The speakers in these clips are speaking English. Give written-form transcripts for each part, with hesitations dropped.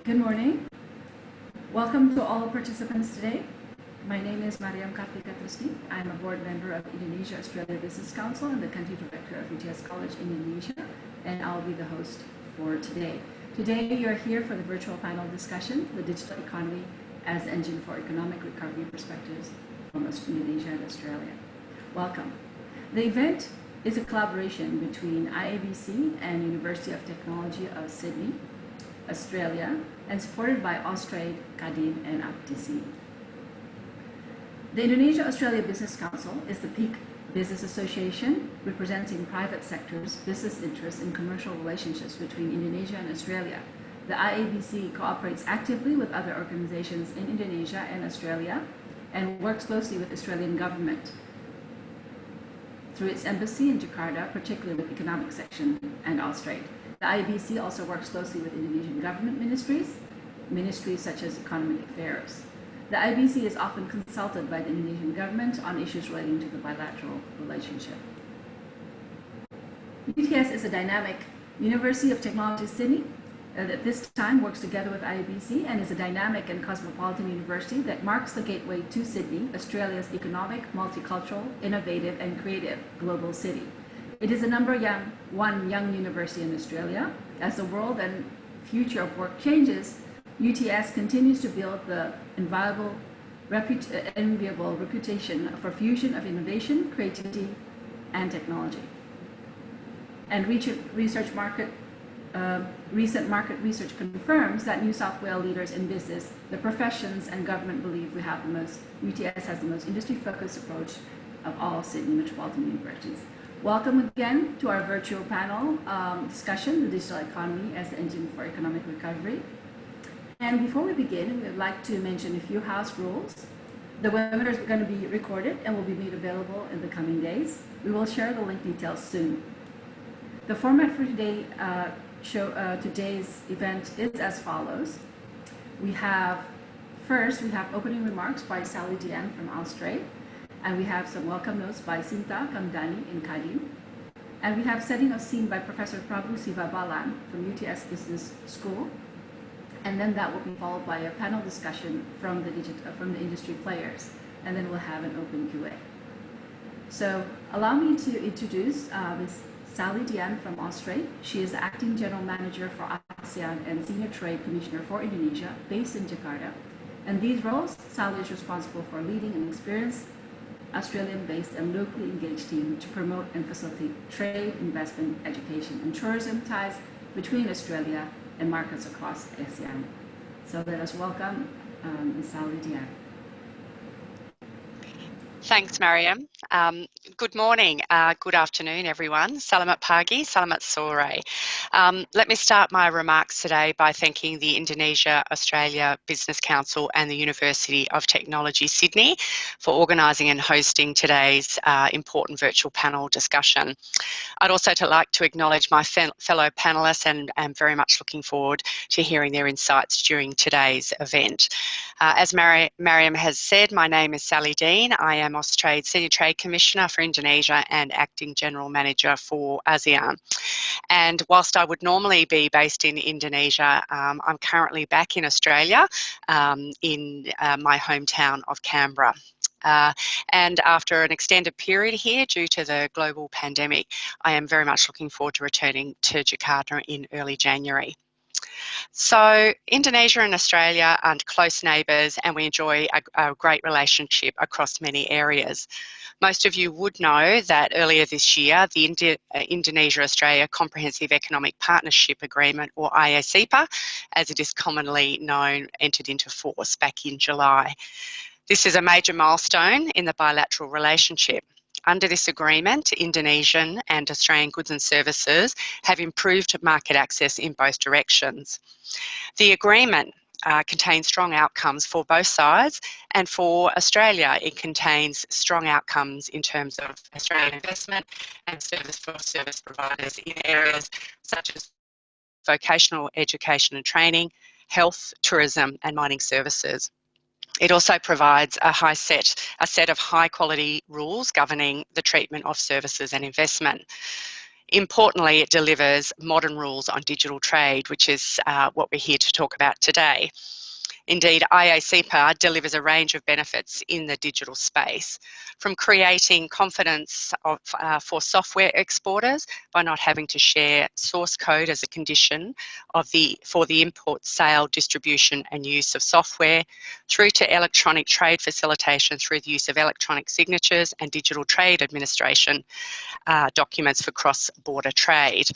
Good morning. Welcome to all participants today. My name is Mariam Kartikatresni. I'm a board member of Indonesia-Australia Business Council and the country director of UTS College in Indonesia, and I'll be the host for today. Today, you're here for the virtual panel discussion, The Digital Economy as Engine for Economic Recovery Perspectives from Indonesia and Australia. Welcome. The event is a collaboration between IABC and University of Technology of Sydney, Australia, and supported by Austrade, KADIN, and IABC. The Indonesia-Australia Business Council is the peak business association representing private sector's business interests in commercial relationships between Indonesia and Australia. The IABC cooperates actively with other organizations in Indonesia and Australia and works closely with the Australian government through its embassy in Jakarta, particularly with Economic Section and Austrade. The IABC also works closely with Indonesian government ministries such as Economic Affairs. The IABC is often consulted by the Indonesian government on issues relating to the bilateral relationship. UTS is a dynamic University of Technology Sydney that at this time works together with IABC and is a dynamic and cosmopolitan university that marks the gateway to Sydney, Australia's economic, multicultural, innovative, and creative global city. It is the #1 young university in Australia. As the world and future of work changes, UTS continues to build the enviable, enviable reputation for fusion of innovation, creativity, and technology. And recent market research confirms that New South Wales leaders in business, the professions, and government believe UTS has the most industry-focused approach of all Sydney metropolitan universities. Welcome again to our virtual panel discussion, The Digital Economy as the Engine for Economic Recovery. And before we begin, we would like to mention a few house rules. The webinar is going to be recorded and will be made available in the coming days. We will share the link details soon. The format for today's event is as follows. First, we have opening remarks by Sally Deane from Austrade. And we have some welcome notes by Shinta, Kamdani, and KADIN. And we have setting of scene by Professor Prabhu Sivabalan from UTS Business School. And then that will be followed by a panel discussion from the industry players. And then we'll have an open Q&A. So allow me to introduce Ms. Sally Deane from Austrade. She is the Acting General Manager for ASEAN and Senior Trade Commissioner for Indonesia, based in Jakarta. And these roles, Sally is responsible for leading an experienced Australian-based and locally engaged team to promote and facilitate trade, investment, education, and tourism ties between Australia and markets across ASEAN. So let us welcome Ms. Sally Deane. Thanks, Mariam. Good morning, good afternoon, everyone. Salamat pagi, salamat sore. Let me start my remarks today by thanking the Indonesia-Australia Business Council and the University of Technology Sydney for organising and hosting today's important virtual panel discussion. I'd also like to acknowledge my fellow panellists and am very much looking forward to hearing their insights during today's event. As Mariam has said, my name is Sally Deane. I am Austrade Senior Trade Commissioner for Indonesia and Acting General Manager for ASEAN. And whilst I would normally be based in Indonesia, I'm currently back in Australia in my hometown of Canberra. And after an extended period here due to the global pandemic, I am very much looking forward to returning to Jakarta in early January. So Indonesia and Australia are close neighbours and we enjoy a great relationship across many areas. Most of you would know that earlier this year, the Indonesia-Australia Comprehensive Economic Partnership Agreement, or IACPA, as it is commonly known, entered into force back in July. This is a major milestone in the bilateral relationship. Under this agreement, Indonesian and Australian goods and services have improved market access in both directions. The agreement contains strong outcomes for both sides, and for Australia it contains strong outcomes in terms of Australian investment and service for service providers in areas such as vocational education and training, health, tourism and mining services. It also provides a set of high quality rules governing the treatment of services and investment. Importantly, it delivers modern rules on digital trade, which is what we're here to talk about today. Indeed, IACPA delivers a range of benefits in the digital space, from creating confidence for software exporters by not having to share source code as a condition for the import, sale, distribution and use of software, through to electronic trade facilitation through the use of electronic signatures and digital trade administration documents for cross-border trade.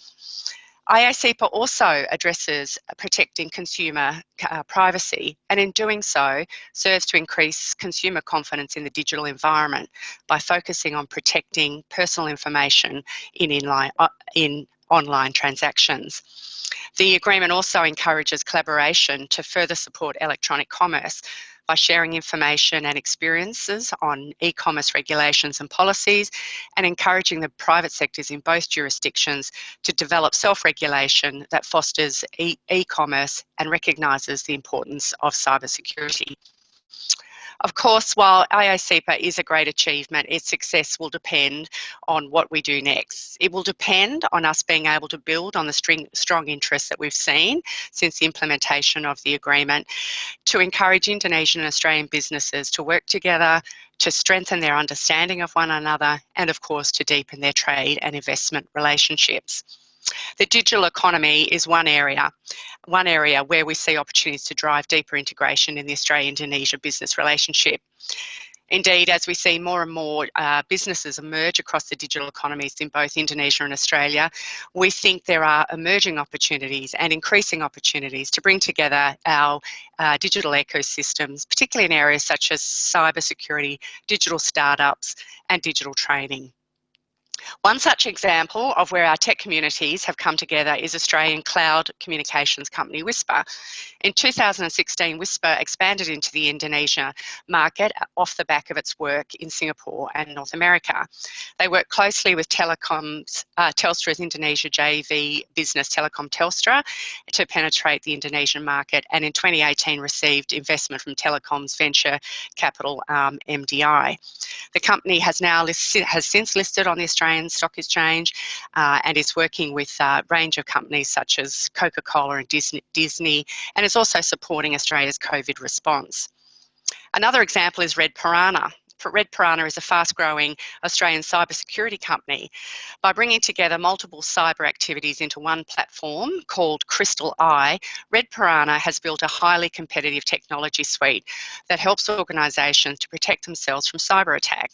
IACPA also addresses protecting consumer privacy, and in doing so serves to increase consumer confidence in the digital environment by focusing on protecting personal information in online transactions. The agreement also encourages collaboration to further support electronic commerce by sharing information and experiences on e-commerce regulations and policies, and encouraging the private sectors in both jurisdictions to develop self-regulation that fosters e-commerce and recognises the importance of cybersecurity. Of course, while IACPA is a great achievement, its success will depend on what we do next. It will depend on us being able to build on the strong interest that we've seen since the implementation of the agreement, to encourage Indonesian and Australian businesses to work together, to strengthen their understanding of one another, and of course to deepen their trade and investment relationships. The digital economy is one area where we see opportunities to drive deeper integration in the Australia-Indonesia business relationship. Indeed, as we see more and more businesses emerge across the digital economies in both Indonesia and Australia, we think there are emerging opportunities and increasing opportunities to bring together our digital ecosystems, particularly in areas such as cybersecurity, digital startups, and digital training. One such example of where our tech communities have come together is Australian cloud communications company Whisper. In 2016, Whisper expanded into the Indonesia market off the back of its work in Singapore and North America. They work closely with Telstra's Indonesia JV business Telekom Telstra to penetrate the Indonesian market, and in 2018 received investment from Telekom's venture capital MDI. The company has since listed on the Australian Stock Exchange and is working with a range of companies such as Coca-Cola and Disney, and is also supporting Australia's COVID response. Another example is Red Piranha. Red Piranha is a fast-growing Australian cybersecurity company. By bringing together multiple cyber activities into one platform called Crystal Eye, Red Piranha has built a highly competitive technology suite that helps organisations to protect themselves from cyber attack.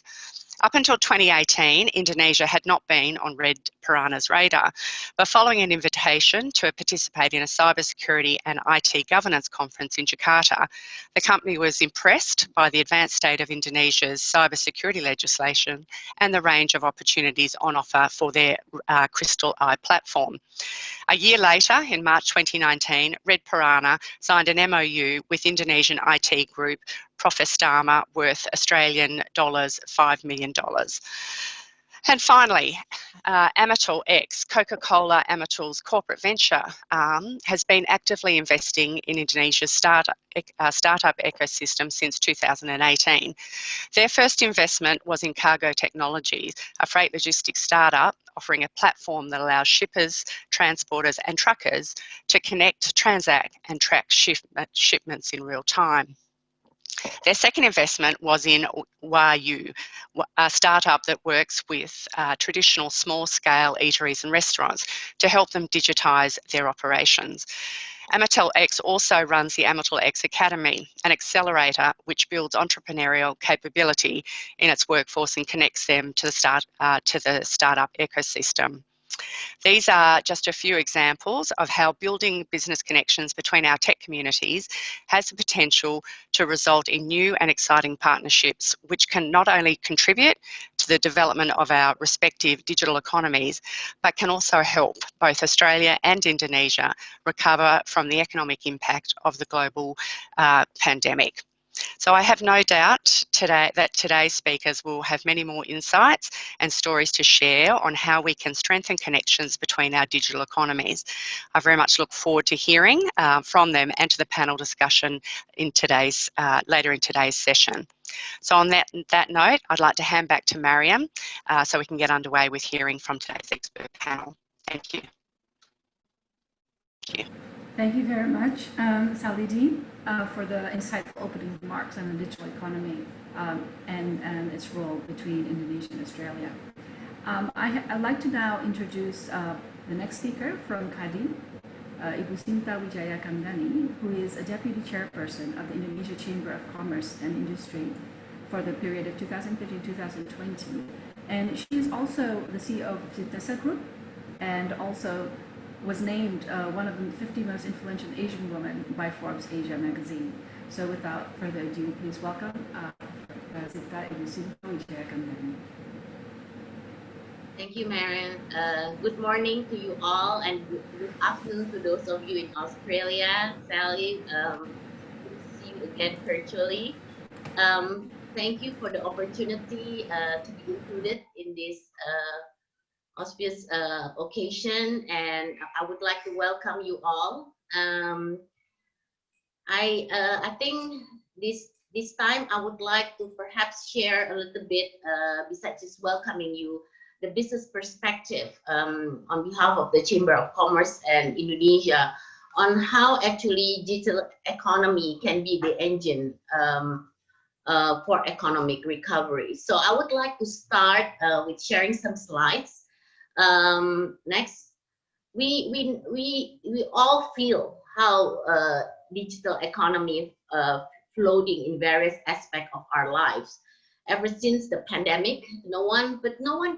Up until 2018, Indonesia had not been on Red Piranha's radar, but following an invitation to participate in a cybersecurity and IT governance conference in Jakarta, the company was impressed by the advanced state of Indonesia's cybersecurity legislation and the range of opportunities on offer for their Crystal Eye platform. A year later, in March 2019, Red Piranha signed an MOU with Indonesian IT group Prof worth Australian dollars $5 million. And finally, Amatil X, Coca-Cola Amatil's corporate venture, has been actively investing in Indonesia's startup ecosystem since 2018. Their first investment was in Cargo Technologies, a freight logistics startup offering a platform that allows shippers, transporters and truckers to connect, transact and track shipments in real time. Their second investment was in Wayu, a startup that works with traditional small-scale eateries and restaurants to help them digitise their operations. Amatil X also runs the Amatil X Academy, an accelerator which builds entrepreneurial capability in its workforce and connects them to the startup ecosystem. These are just a few examples of how building business connections between our tech communities has the potential to result in new and exciting partnerships, which can not only contribute to the development of our respective digital economies, but can also help both Australia and Indonesia recover from the economic impact of the global pandemic. So I have no doubt that today's speakers will have many more insights and stories to share on how we can strengthen connections between our digital economies. I very much look forward to hearing from them and to the panel discussion in later in today's session. So on that note, I'd like to hand back to Mariam so we can get underway with hearing from today's expert panel. Thank you. Thank you. Thank you very much, Sally Deane, for the insightful opening remarks on the digital economy and its role between Indonesia and Australia. I'd like to now introduce the next speaker from KADIN, Ibu Shinta Widjaja Kamdani, who is a Deputy Chairperson of the Indonesia Chamber of Commerce and Industry for the period of 2015-2020. And she is also the CEO of Shinta Group and also was named one of the 50 most influential Asian women by Forbes Asia magazine. So without further ado, please welcome Shinta Ibu Shinta Widjaja Kamdani. Thank you, Mariam. Good morning to you all, and good afternoon to those of you in Australia. Sally, good to see you again virtually. Thank you for the opportunity to be included in this auspicious occasion, and I would like to welcome you all. I think this time I would like to perhaps share a little bit, besides just welcoming you, the business perspective on behalf of the Chamber of Commerce and Indonesia on how actually digital economy can be the engine for economic recovery. So I would like to start with sharing some slides. Next, we all feel how digital economy floating in various aspects of our lives. Ever since the pandemic, no one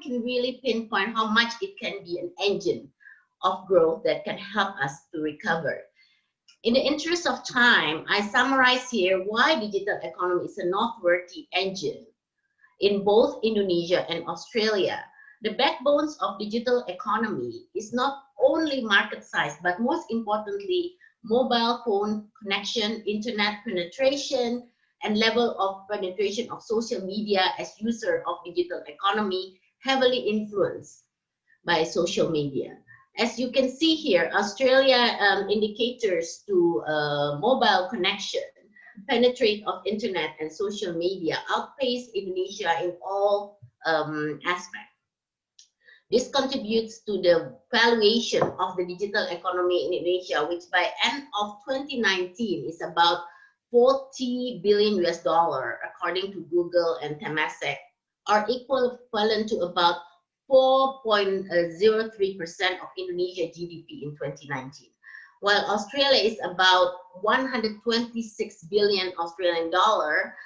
can really pinpoint how much it can be an engine of growth that can help us to recover. In the interest of time, I summarize here why digital economy is a noteworthy engine in both Indonesia and Australia. The backbones of digital economy is not only market size, but most importantly, mobile phone connection, internet penetration, and level of penetration of social media as user of digital economy, heavily influenced by social media. As you can see here, Australia indicators to mobile connection, penetrate of internet and social media outpace Indonesia in all aspects. This contributes to the valuation of the digital economy in Indonesia, which by end of 2019 is about $40 billion according to Google and Temasek, are equivalent to about 4.03% of Indonesia GDP in 2019, while Australia is about 126 billion Australian dollar,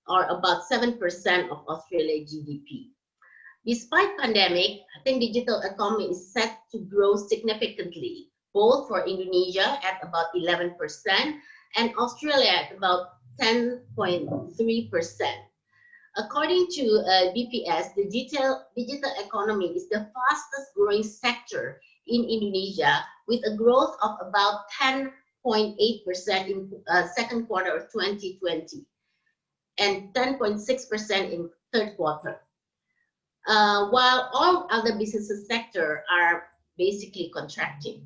or about 7% of Australia GDP. Despite pandemic, I think digital economy is set to grow significantly, both for Indonesia at about 11% and Australia at about 10.3%. According to BPS, the digital economy is the fastest growing sector in Indonesia, with a growth of about 10.8% in second quarter of 2020 and 10.6% in third quarter. While all other businesses sector are basically contracting.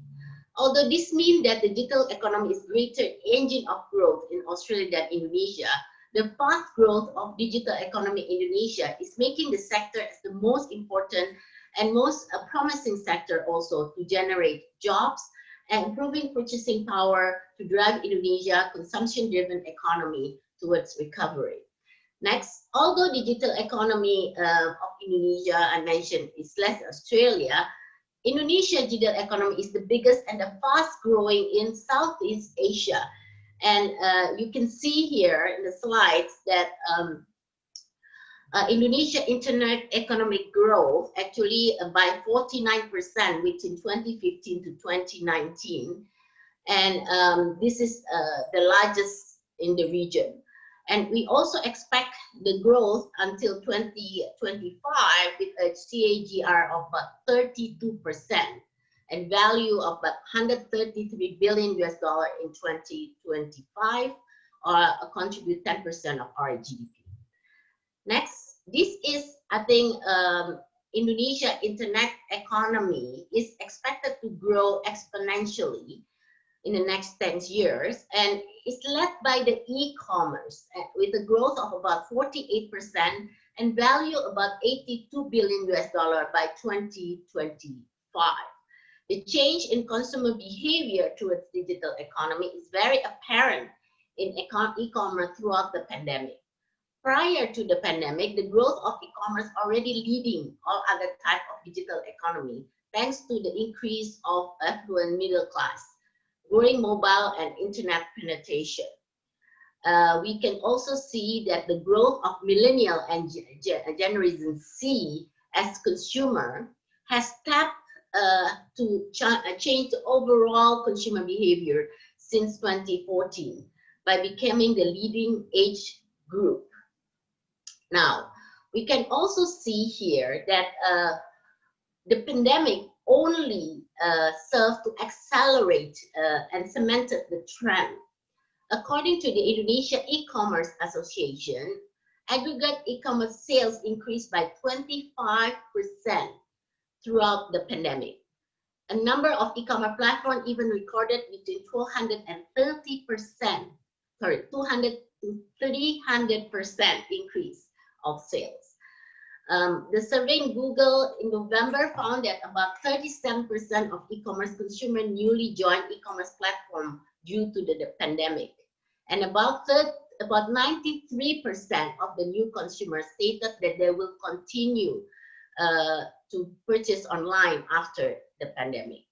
Although this means that the digital economy is greater engine of growth in Australia than Indonesia, the fast growth of digital economy in Indonesia is making the sector as the most important and most promising sector also to generate jobs and improving purchasing power to drive Indonesia consumption-driven economy towards recovery. Next, although digital economy of Indonesia, I mentioned, is less than Australia, Indonesia digital economy is the biggest and the fast growing in Southeast Asia. And you can see here in the slides that Indonesia internet economic growth actually by 49% between 2015 to 2019. And this is the largest in the region. And we also expect the growth until 2025 with a CAGR of about 32% and value of about $133 billion in 2025, contribute 10% of our GDP. Next, this is, I think, Indonesia internet economy is expected to grow exponentially in the next 10 years, and it's led by the e-commerce with a growth of about 48% and value about $82 billion by 2025. The change in consumer behavior towards digital economy is very apparent in e-commerce throughout the pandemic. Prior to the pandemic, the growth of e-commerce already leading all other types of digital economy, thanks to the increase of affluent middle class, growing mobile and internet penetration. We can also see that the growth of millennial and Generation Z as consumer has tapped to change the overall consumer behavior since 2014 by becoming the leading age group. Now, we can also see here that the pandemic only served to accelerate and cemented the trend. According to the Indonesia E-commerce Association, aggregate e-commerce sales increased by 25% throughout the pandemic. A number of e-commerce platforms even recorded between 200 to 300% increase of sales. The survey in Google in November found that about 37% of e-commerce consumers newly joined e-commerce platform due to the pandemic. And about 93% of the new consumers stated that they will continue to purchase online after the pandemic.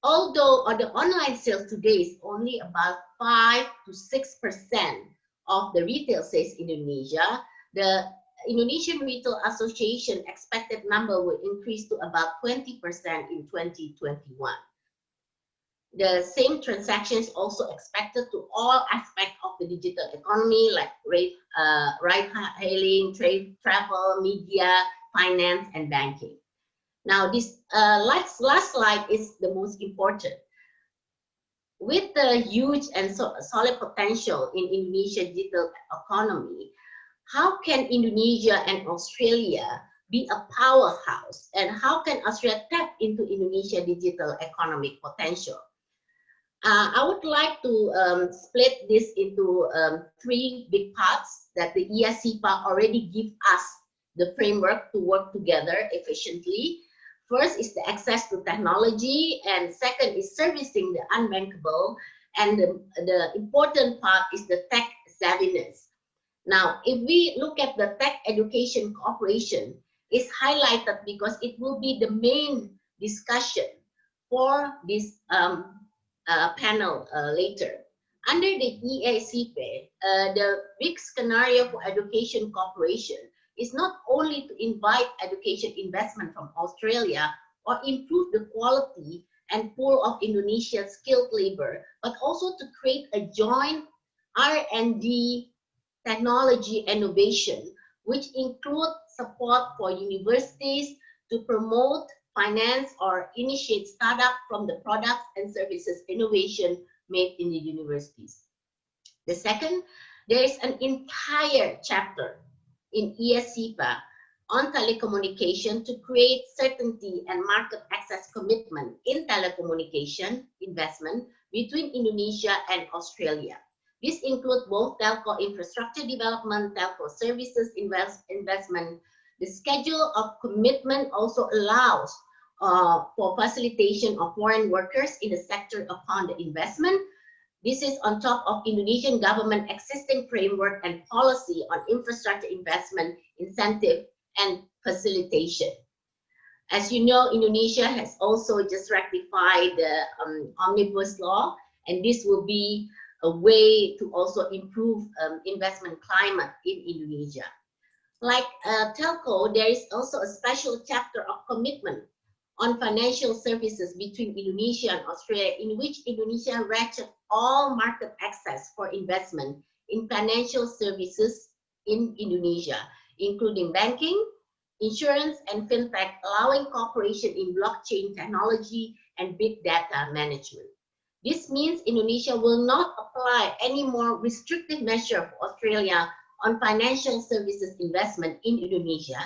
Although the online sales today is only about 5 to 6% of the retail sales in Indonesia, the Indonesian Retail Association expected number will increase to about 20% in 2021. The same transactions also expected to all aspects of the digital economy, like ride-hailing, trade, travel, media, finance, and banking. Now, this last slide is the most important. With the huge and solid potential in Indonesia's digital economy, how can Indonesia and Australia be a powerhouse? And how can Australia tap into Indonesia's digital economic potential? I would like to split this into 3 big parts that the IASIPA already give us the framework to work together efficiently. First is the access to technology, and second is servicing the unbankable, and the important part is the tech savviness. Now, if we look at the tech education cooperation, it's highlighted because it will be the main discussion for this panel later. Under the IASIPA, the big scenario for education cooperation is not only to invite education investment from Australia or improve the quality and pool of Indonesia's skilled labor, but also to create a joint R&D technology innovation, which include support for universities to promote, finance, or initiate startup from the products and services innovation made in the universities. The second, there is an entire chapter in IASIPA on telecommunication to create certainty and market access commitment in telecommunication investment between Indonesia and Australia. This includes both telco infrastructure development, telco services investment. The schedule of commitment also allows for facilitation of foreign workers in the sector upon the investment. This is on top of Indonesian government existing framework and policy on infrastructure investment, incentive, and facilitation. As you know, Indonesia has also just ratified the Omnibus Law, and this will be a way to also improve investment climate in Indonesia. Like telco, there is also a special chapter of commitment on financial services between Indonesia and Australia, in which Indonesia ratchet all market access for investment in financial services in Indonesia, including banking, insurance, and fintech, allowing cooperation in blockchain technology and big data management. This means Indonesia will not apply any more restrictive measure for Australia on financial services investment in Indonesia.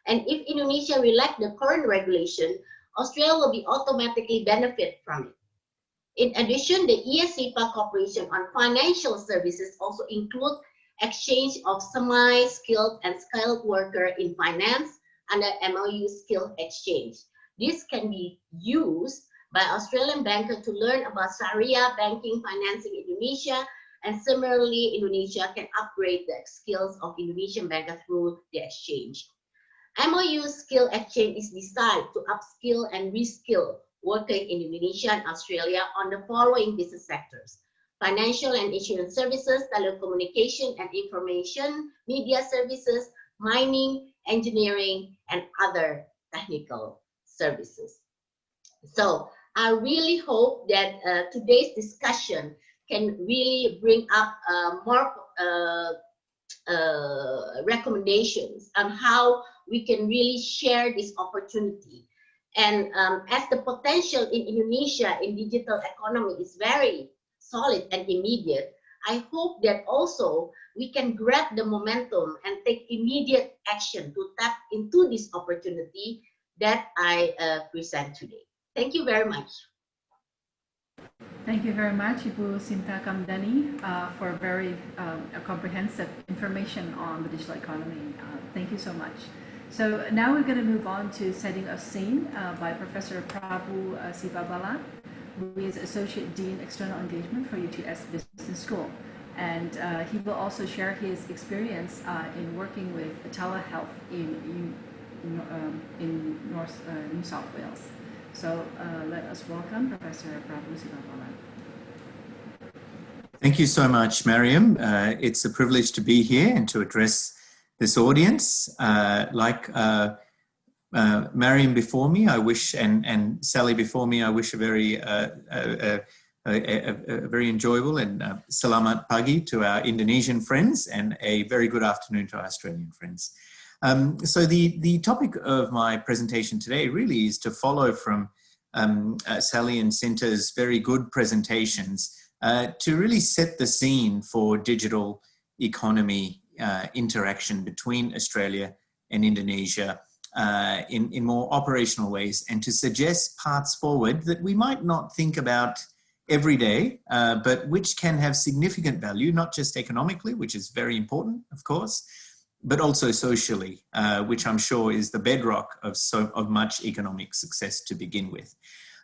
And if Indonesia relax the current regulation, Australia will be automatically benefit from it. In addition, the ESIPA cooperation on financial services also includes exchange of semi-skilled and skilled worker in finance under MOU skill exchange. This can be used by Australian bankers to learn about Sharia banking financing in Indonesia, and similarly, Indonesia can upgrade the skills of Indonesian bankers through the exchange. MOU skill exchange is designed to upskill and reskill workers in Indonesia and Australia on the following business sectors: financial and insurance services, telecommunication and information, media services, mining, engineering, and other technical services. So I really hope that today's discussion can really bring up more recommendations on how we can really share this opportunity. And as the potential in Indonesia in digital economy is very solid and immediate, I hope that also we can grab the momentum and take immediate action to tap into this opportunity that I present today. Thank you very much. Thank you very much, Ibu Shinta Kamdani, for very comprehensive information on the digital economy. Thank you so much. So now we're going to move on to setting a scene by Professor Prabhu Sivabalan, who is Associate Dean External Engagement for UTS Business School. And he will also share his experience in working with telehealth in New South Wales. So let us welcome Professor Prabhu Sivabalan. Thank you so much, Mariam. It's a privilege to be here and to address this audience. Like Mariam before me, I wish, and Sally before me, I wish a very enjoyable and selamat pagi to our Indonesian friends, and a very good afternoon to our Australian friends. So the topic of my presentation today really is to follow from Sally and Shinta's very good presentations to really set the scene for digital economy interaction between Australia and Indonesia in more operational ways, and to suggest paths forward that we might not think about every day, but which can have significant value, not just economically, which is very important, of course, but also socially, which I'm sure is the bedrock of much economic success to begin with.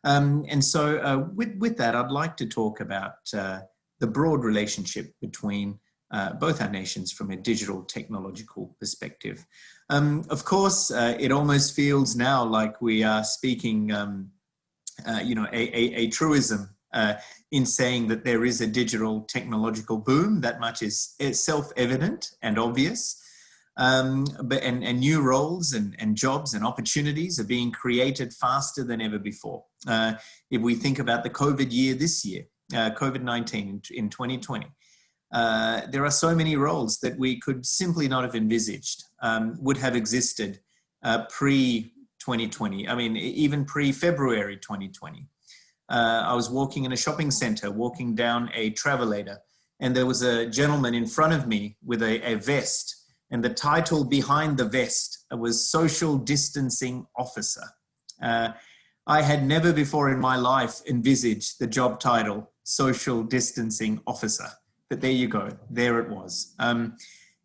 And so with that, I'd like to talk about the broad relationship between both our nations from a digital technological perspective. Of course, it almost feels now like we are speaking, a truism in saying that there is a digital technological boom. That much is self-evident and obvious. But new roles and jobs and opportunities are being created faster than ever before. If we think about the COVID year this year, COVID-19 in 2020, there are so many roles that we could simply not have envisaged would have existed pre-2020. I mean, even pre-February 2020. I was walking in a shopping center, walking down a travelator, and there was a gentleman in front of me with a vest. And the title behind the vest was Social Distancing Officer. I had never before in my life envisaged the job title Social Distancing Officer, but there you go, there it was. And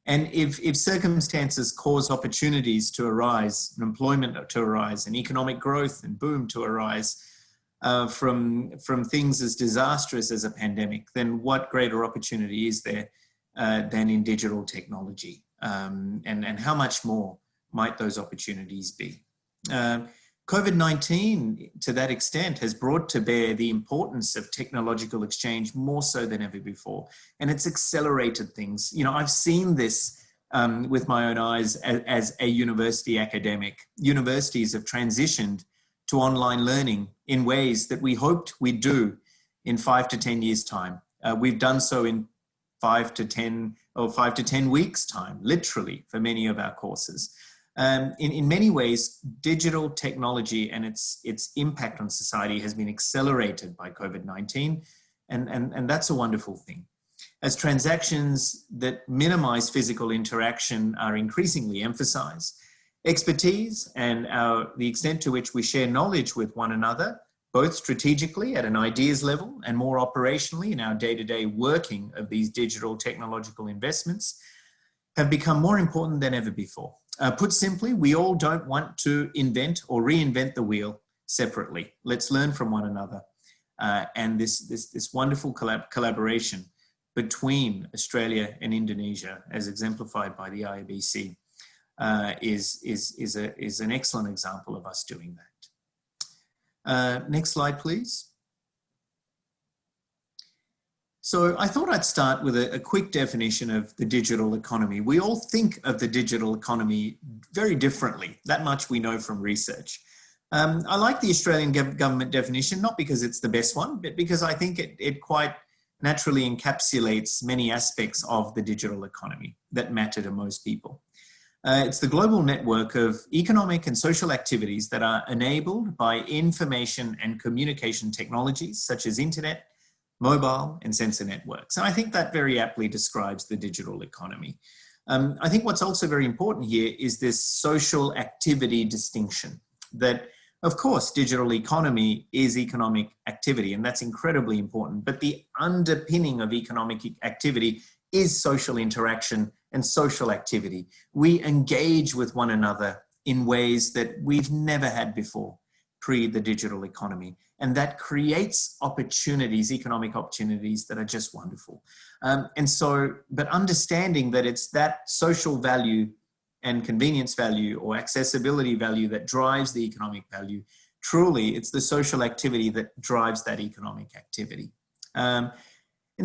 if circumstances cause opportunities to arise, and employment to arise, and economic growth and boom to arise from things as disastrous as a pandemic, then what greater opportunity is there than in digital technology? And how much more might those opportunities be? COVID-19, to that extent, has brought to bear the importance of technological exchange more so than ever before. And it's accelerated things. You know, I've seen this with my own eyes as a university academic. Universities have transitioned to online learning in ways that we hoped we'd do in 5 to 10 years' time. We've done so in 5 to 10 weeks' time, literally, for many of our courses. In many ways, digital technology and its impact on society has been accelerated by COVID-19, And that's a wonderful thing. As transactions that minimize physical interaction are increasingly emphasized, expertise and the extent to which we share knowledge with one another, both strategically at an ideas level and more operationally in our day-to-day working of these digital technological investments, have become more important than ever before. Put simply, we all don't want to invent or reinvent the wheel separately. Let's learn from one another. And this wonderful collaboration between Australia and Indonesia, as exemplified by the IABC, is an excellent example of us doing that. Next slide, please. So I thought I'd start with a quick definition of the digital economy. We all think of the digital economy very differently. That much we know from research. I like the Australian government definition, not because it's the best one, but because I think it quite naturally encapsulates many aspects of the digital economy that matter to most people. It's the global network of economic and social activities that are enabled by information and communication technologies such as internet, mobile and sensor networks. And I think that very aptly describes the digital economy. I think what's also very important here is this social activity distinction that, of course, digital economy is economic activity, and that's incredibly important. But the underpinning of economic activity is social interaction and social activity. We engage with one another in ways that we've never had before, pre the digital economy. And that creates opportunities, economic opportunities that are just wonderful. But understanding that it's that social value and convenience value or accessibility value that drives the economic value, truly it's the social activity that drives that economic activity. And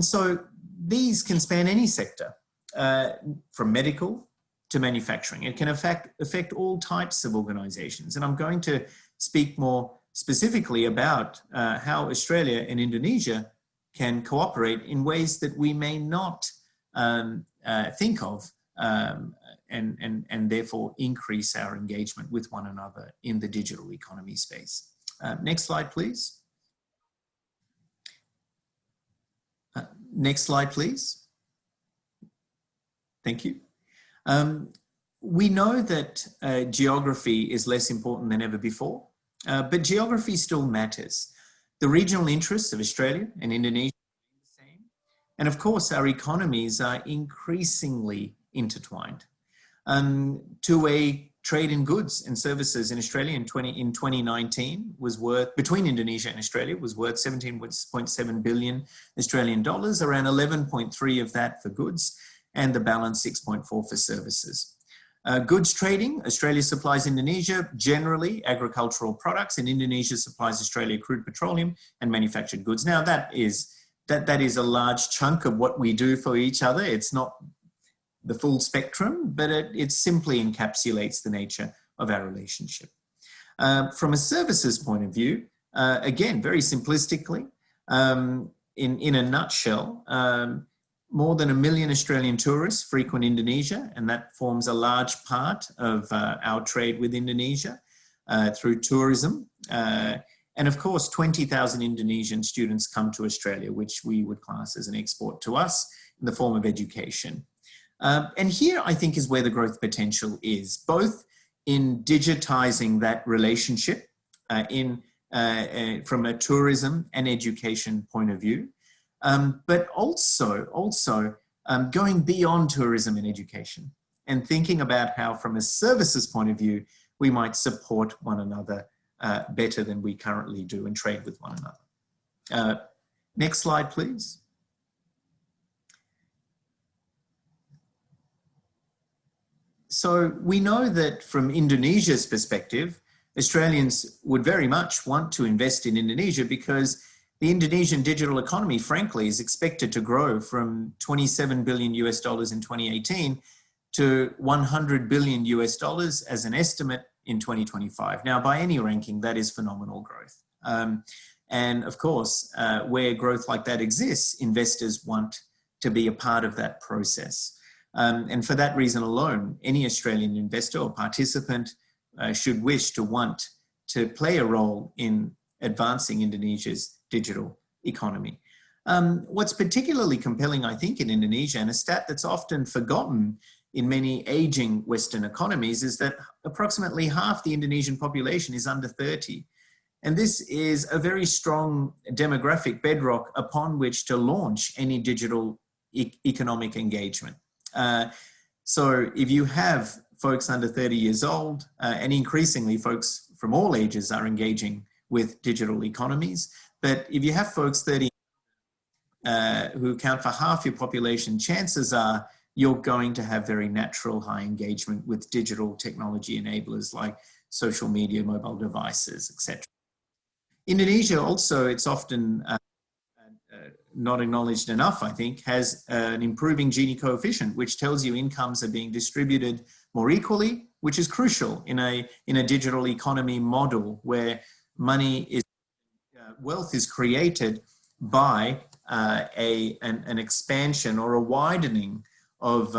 so these can span any sector, from medical to manufacturing. It can affect all types of organizations. And I'm going to speak more specifically about how Australia and Indonesia can cooperate in ways that we may not think of, and therefore increase our engagement with one another in the digital economy space. Next slide, please. Next slide, please. Thank you. We know that geography is less important than ever before, but geography still matters. The regional interests of Australia and Indonesia are the same. And of course, our economies are increasingly intertwined. Two-way trade in goods and services in Australia in 2019 was worth, between Indonesia and Australia, was worth 17.7 billion Australian dollars, around 11.3 of that for goods, and the balance 6.4 for services. Goods trading, Australia supplies Indonesia generally agricultural products, and Indonesia supplies Australia crude petroleum and manufactured goods. Now that is a large chunk of what we do for each other. It's not the full spectrum, but it simply encapsulates the nature of our relationship. From a services point of view, again, very simplistically, in a nutshell, more than 1 million Australian tourists frequent Indonesia, and that forms a large part of our trade with Indonesia through tourism. And of course, 20,000 Indonesian students come to Australia, which we would class as an export to us in the form of education. And here I think is where the growth potential is, both in digitizing that relationship from a tourism and education point of view, but also going beyond tourism and education and thinking about how from a services point of view, we might support one another better than we currently do and trade with one another. Next slide, please. So we know that from Indonesia's perspective, Australians would very much want to invest in Indonesia because the Indonesian digital economy, frankly, is expected to grow from $27 billion US in 2018 to $100 billion US as an estimate in 2025. Now, by any ranking, that is phenomenal growth. And of course, where growth like that exists, investors want to be a part of that process. And for that reason alone, any Australian investor or participant should wish to want to play a role in advancing Indonesia's digital economy. What's particularly compelling, I think, in Indonesia, and a stat that's often forgotten in many aging Western economies, is that approximately half the Indonesian population is under 30. And this is a very strong demographic bedrock upon which to launch any digital economic engagement. So if you have folks under 30 years old, and increasingly folks from all ages are engaging with digital economies, but if you have folks 30 who account for half your population, chances are you're going to have very natural high engagement with digital technology enablers like social media, mobile devices, etc. Indonesia also, it's often not acknowledged enough, I think, has an improving Gini coefficient, which tells you incomes are being distributed more equally, which is crucial in a digital economy model where money is, wealth is created by an expansion or a widening of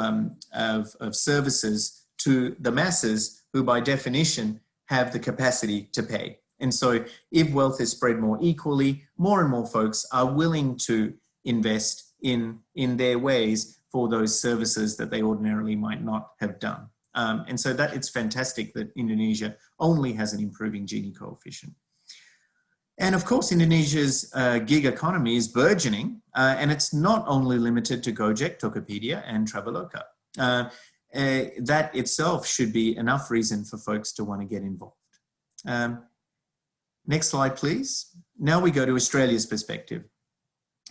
services to the masses who by definition have the capacity to pay. And so if wealth is spread more equally, more and more folks are willing to invest in their ways for those services that they ordinarily might not have done. And so that it's fantastic that Indonesia only has an improving Gini coefficient. And of course, Indonesia's gig economy is burgeoning, and it's not only limited to Gojek, Tokopedia, and Traveloka. That itself should be enough reason for folks to want to get involved. Next slide, please. Now we go to Australia's perspective.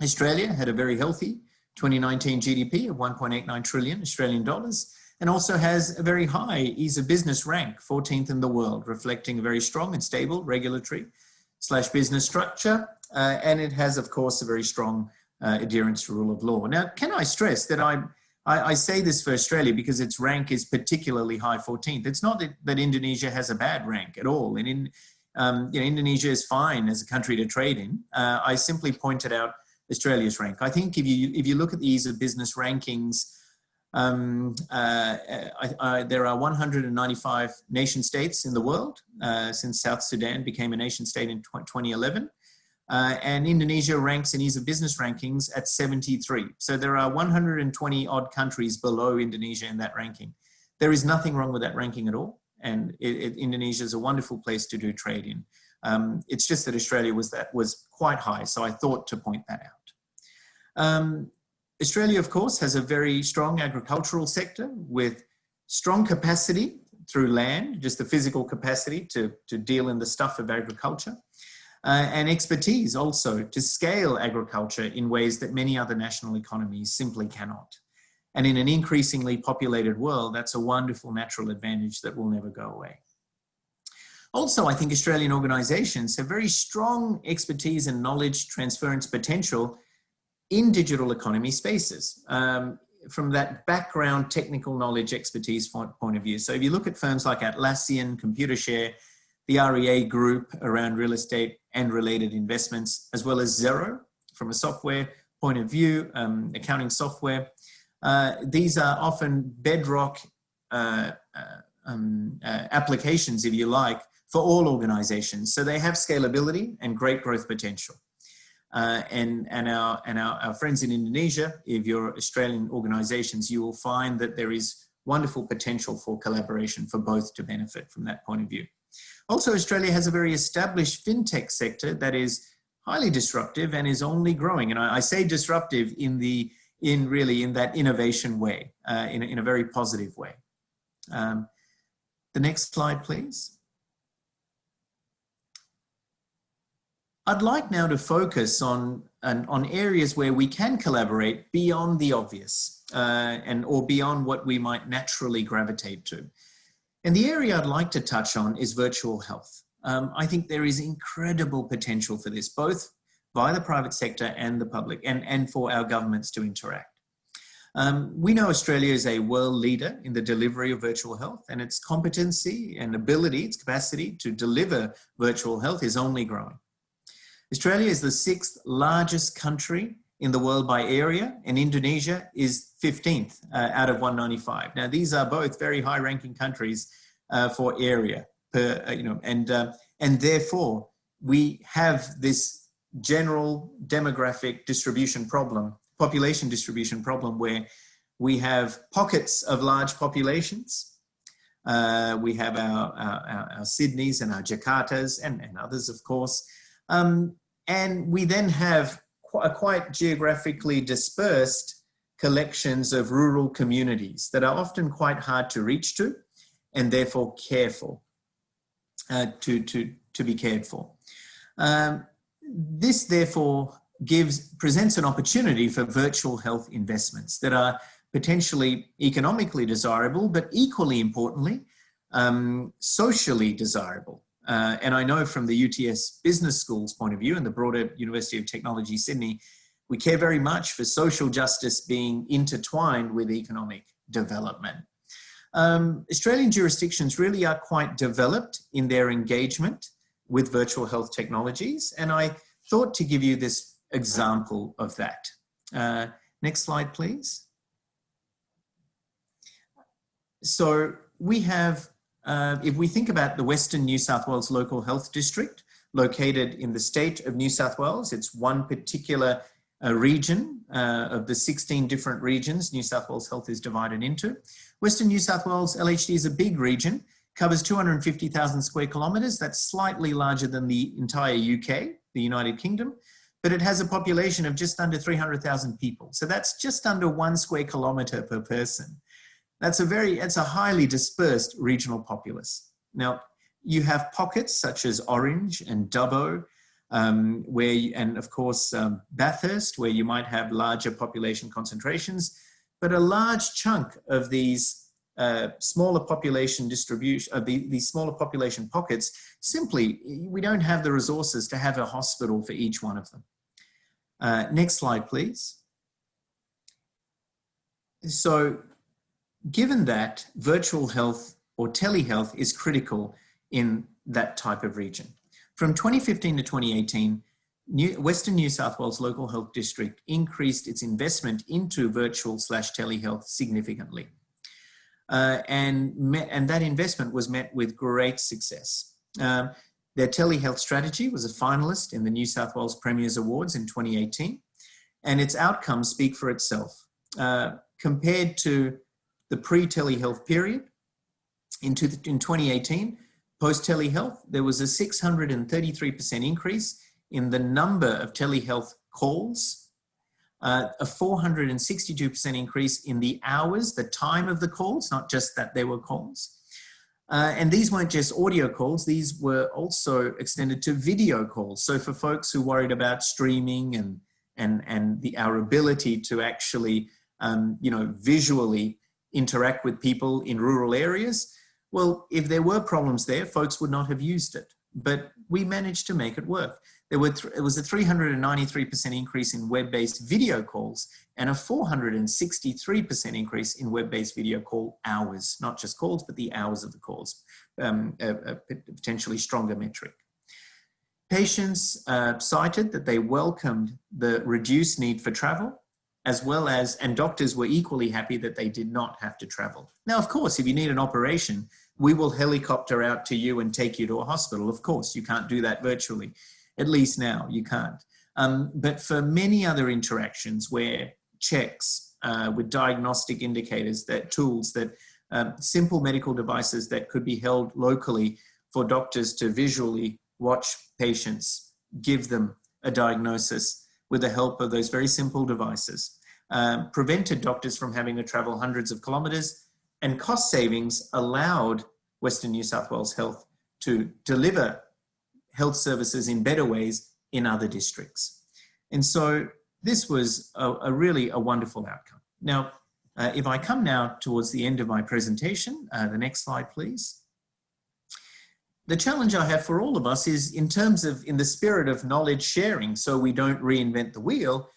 Australia had a very healthy 2019 GDP of 1.89 trillion Australian dollars, and also has a very high ease of business rank, 14th in the world, reflecting a very strong and stable regulatory / business structure. And it has, of course, a very strong adherence to rule of law. Now, can I stress that I say this for Australia because its rank is particularly high, 14th. It's not that Indonesia has a bad rank at all. And Indonesia is fine as a country to trade in. I simply pointed out Australia's rank. I think if you look at the ease of business rankings, there are 195 nation states in the world since South Sudan became a nation state in 2011. And Indonesia ranks in ease of business rankings at 73. So there are 120 odd countries below Indonesia in that ranking. There is nothing wrong with that ranking at all. And Indonesia is a wonderful place to do trade in. It's just that Australia was quite high. So I thought to point that out. Australia, of course, has a very strong agricultural sector with strong capacity through land, just the physical capacity to deal in the stuff of agriculture, and expertise also to scale agriculture in ways that many other national economies simply cannot. And in an increasingly populated world, that's a wonderful natural advantage that will never go away. Also, I think Australian organisations have very strong expertise and knowledge transference potential in digital economy spaces, from that background technical knowledge expertise point of view. So if you look at firms like Atlassian, Computershare, the REA Group around real estate and related investments, as well as Xero from a software point of view, accounting software, these are often bedrock applications, if you like, for all organizations. So they have scalability and great growth potential. And our friends in Indonesia, if you're Australian organizations, you will find that there is wonderful potential for collaboration for both to benefit from that point of view. Also, Australia has a very established fintech sector that is highly disruptive and is only growing. And I say disruptive in that innovation way, in a very positive way. The next slide, please. I'd like now to focus on areas where we can collaborate beyond the obvious or beyond what we might naturally gravitate to. And the area I'd like to touch on is virtual health. I think there is incredible potential for this, both via the private sector and the public, and for our governments to interact. We know Australia is a world leader in the delivery of virtual health, and its competency and ability, its capacity to deliver virtual health is only growing. Australia is the 6th largest country in the world by area, and Indonesia is 15th out of 195. Now, these are both very high-ranking countries for area, and therefore we have this general demographic distribution problem, population distribution problem, where we have pockets of large populations. We have our Sydneys and our Jakartas and others, of course. And we then have quite geographically dispersed collections of rural communities that are often quite hard to reach to and therefore care for, to be cared for. This therefore presents an opportunity for virtual health investments that are potentially economically desirable, but equally importantly, socially desirable. And I know from the UTS Business School's point of view and the broader University of Technology, Sydney, we care very much for social justice being intertwined with economic development. Australian jurisdictions really are quite developed in their engagement with virtual health technologies. And I thought to give you this example of that. Next slide, please. So we have, if we think about the Western New South Wales Local Health District, located in the state of New South Wales, it's one particular region of the 16 different regions New South Wales Health is divided into. Western New South Wales LHD is a big region, covers 250,000 square kilometres. That's slightly larger than the entire UK, the United Kingdom, but it has a population of just under 300,000 people. So that's just under 1 square kilometre per person. It's a highly dispersed regional populace. Now, you have pockets such as Orange and Dubbo, and of course Bathurst, where you might have larger population concentrations, but a large chunk of these smaller population distribution, these smaller population pockets, simply, we don't have the resources to have a hospital for each one of them. Next slide, please. So, given that virtual health or telehealth is critical in that type of region, from 2015 to 2018, Western New South Wales Local Health District increased its investment into virtual/telehealth significantly. And that investment was met with great success. Their telehealth strategy was a finalist in the New South Wales Premier's Awards in 2018, and its outcomes speak for itself. Compared to the pre-telehealth period, in 2018, post-telehealth, there was a 633% increase in the number of telehealth calls, a 462% increase in the hours, the time of the calls, not just that there were calls. And these weren't just audio calls, these were also extended to video calls. So for folks who worried about streaming and our ability to actually, visually interact with people in rural areas, well, if there were problems there, folks would not have used it. But we managed to make it work. It was a 393% increase in web-based video calls and a 463% increase in web-based video call hours, not just calls, but the hours of the calls, a potentially stronger metric. Patients cited that they welcomed the reduced need for travel, as well as, and doctors were equally happy that they did not have to travel. Now, of course, if you need an operation, we will helicopter out to you and take you to a hospital. Of course, you can't do that virtually. At least now, you can't. But for many other interactions where checks with diagnostic indicators, tools, simple medical devices that could be held locally for doctors to visually watch patients, give them a diagnosis with the help of those very simple devices, prevented doctors from having to travel hundreds of kilometres, and cost savings allowed Western New South Wales Health to deliver health services in better ways in other districts. And so this was really a wonderful outcome. Now, if I come now towards the end of my presentation, the next slide, please. The challenge I have for all of us is in the spirit of knowledge sharing, so we don't reinvent the wheel,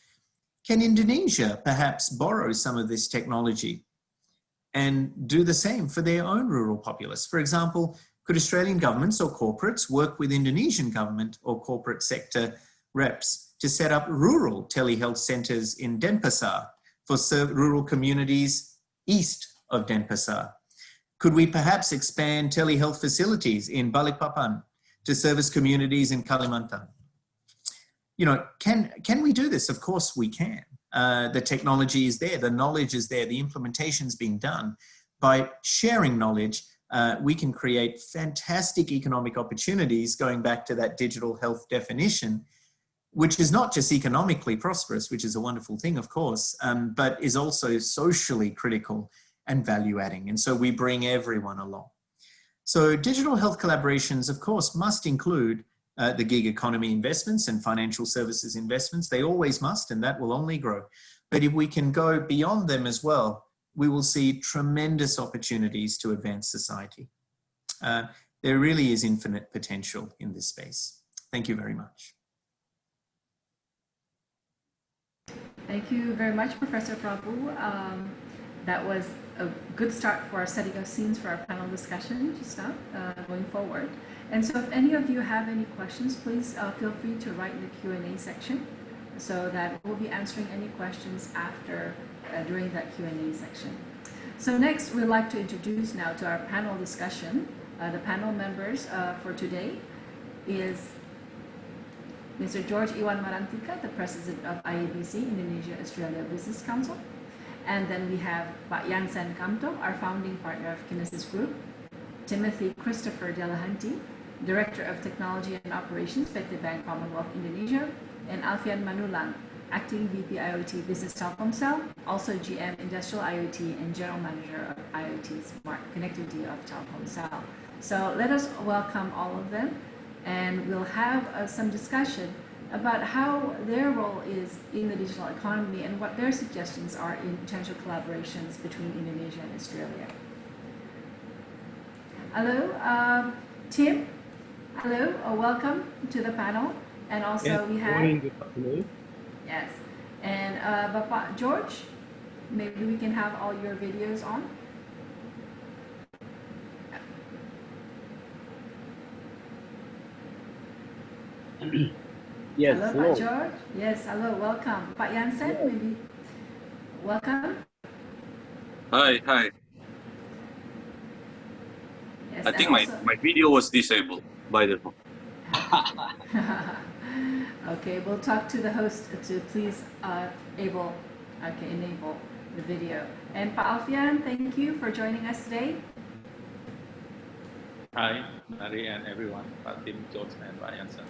can Indonesia perhaps borrow some of this technology and do the same for their own rural populace? For example, could Australian governments or corporates work with Indonesian government or corporate sector reps to set up rural telehealth centres in Denpasar for rural communities east of Denpasar? Could we perhaps expand telehealth facilities in Balikpapan to service communities in Kalimantan? you know, can we do this? Of course we can. The technology is there, the knowledge is there, the implementation is being done. By sharing knowledge, we can create fantastic economic opportunities, going back to that digital health definition, which is not just economically prosperous, which is a wonderful thing, of course, but is also socially critical and value adding. And so we bring everyone along. So digital health collaborations, of course, must include the gig economy investments and financial services investments. They always must, and that will only grow. But if we can go beyond them as well, we will see tremendous opportunities to advance society. There really is infinite potential in this space. Thank you very much. Thank you very much, Professor Prabhu. That was a good start for setting of scenes for our panel discussion just now, going forward. And so if any of you have any questions, please feel free to write in the Q&A section, so that we'll be answering any questions after, during that Q&A section. So next, we'd like to introduce now to our panel discussion. The panel members for today is Mr. George Iwan Marantika, the President of IABC Indonesia-Australia Business Council. And then we have Pak Yansen Kamto, our founding partner of Kynesis Group, Timothy Christopher Delahunty, Director of Technology and Operations, PT Bank Commonwealth Indonesia, and Alfian Manullang, Acting VP IoT Business Telkomsel, also GM Industrial IoT and General Manager of IoT Smart Connectivity of Telkomsel. So let us welcome all of them, and we'll have some discussion about how their role is in the digital economy and what their suggestions are in potential collaborations between Indonesia and Australia. Hello, Tim. Hello, welcome to the panel. And also yes, we have... morning, good afternoon. Yes, and Bapak George, maybe we can have all your videos on. Yes, hello, hello. Pak George. Yes, hello, welcome. Pak Yansen, maybe welcome. Hi, hi. Yes, I think my video was disabled by the phone. Okay, we'll talk to the host to please enable the video. And Pak Alfian, thank you for joining us today. Hi, Mary and everyone, Pak Tim, George, and Pak Yansen.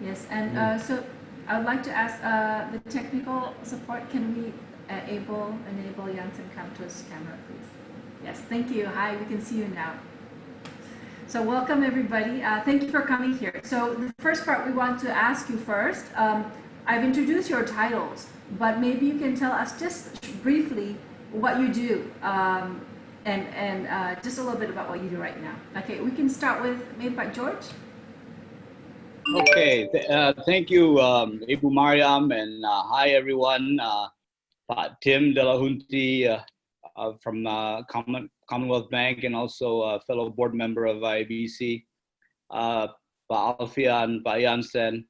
Yes, and so I would like to ask the technical support. Can we enable Yansen Kamto's camera, please? Yes, thank you. Hi, we can see you now. So welcome everybody. Thank you for coming here. So the first part we want to ask you first. I've introduced your titles, but maybe you can tell us just briefly what you do, and just a little bit about what you do right now. Okay, we can start with maybe by George. Okay, thank you, Ibu Mariam, and hi everyone. Pak Tim Delahunty from Commonwealth Bank, and also a fellow board member of IABC. Pak Alfian, Pak Yansen,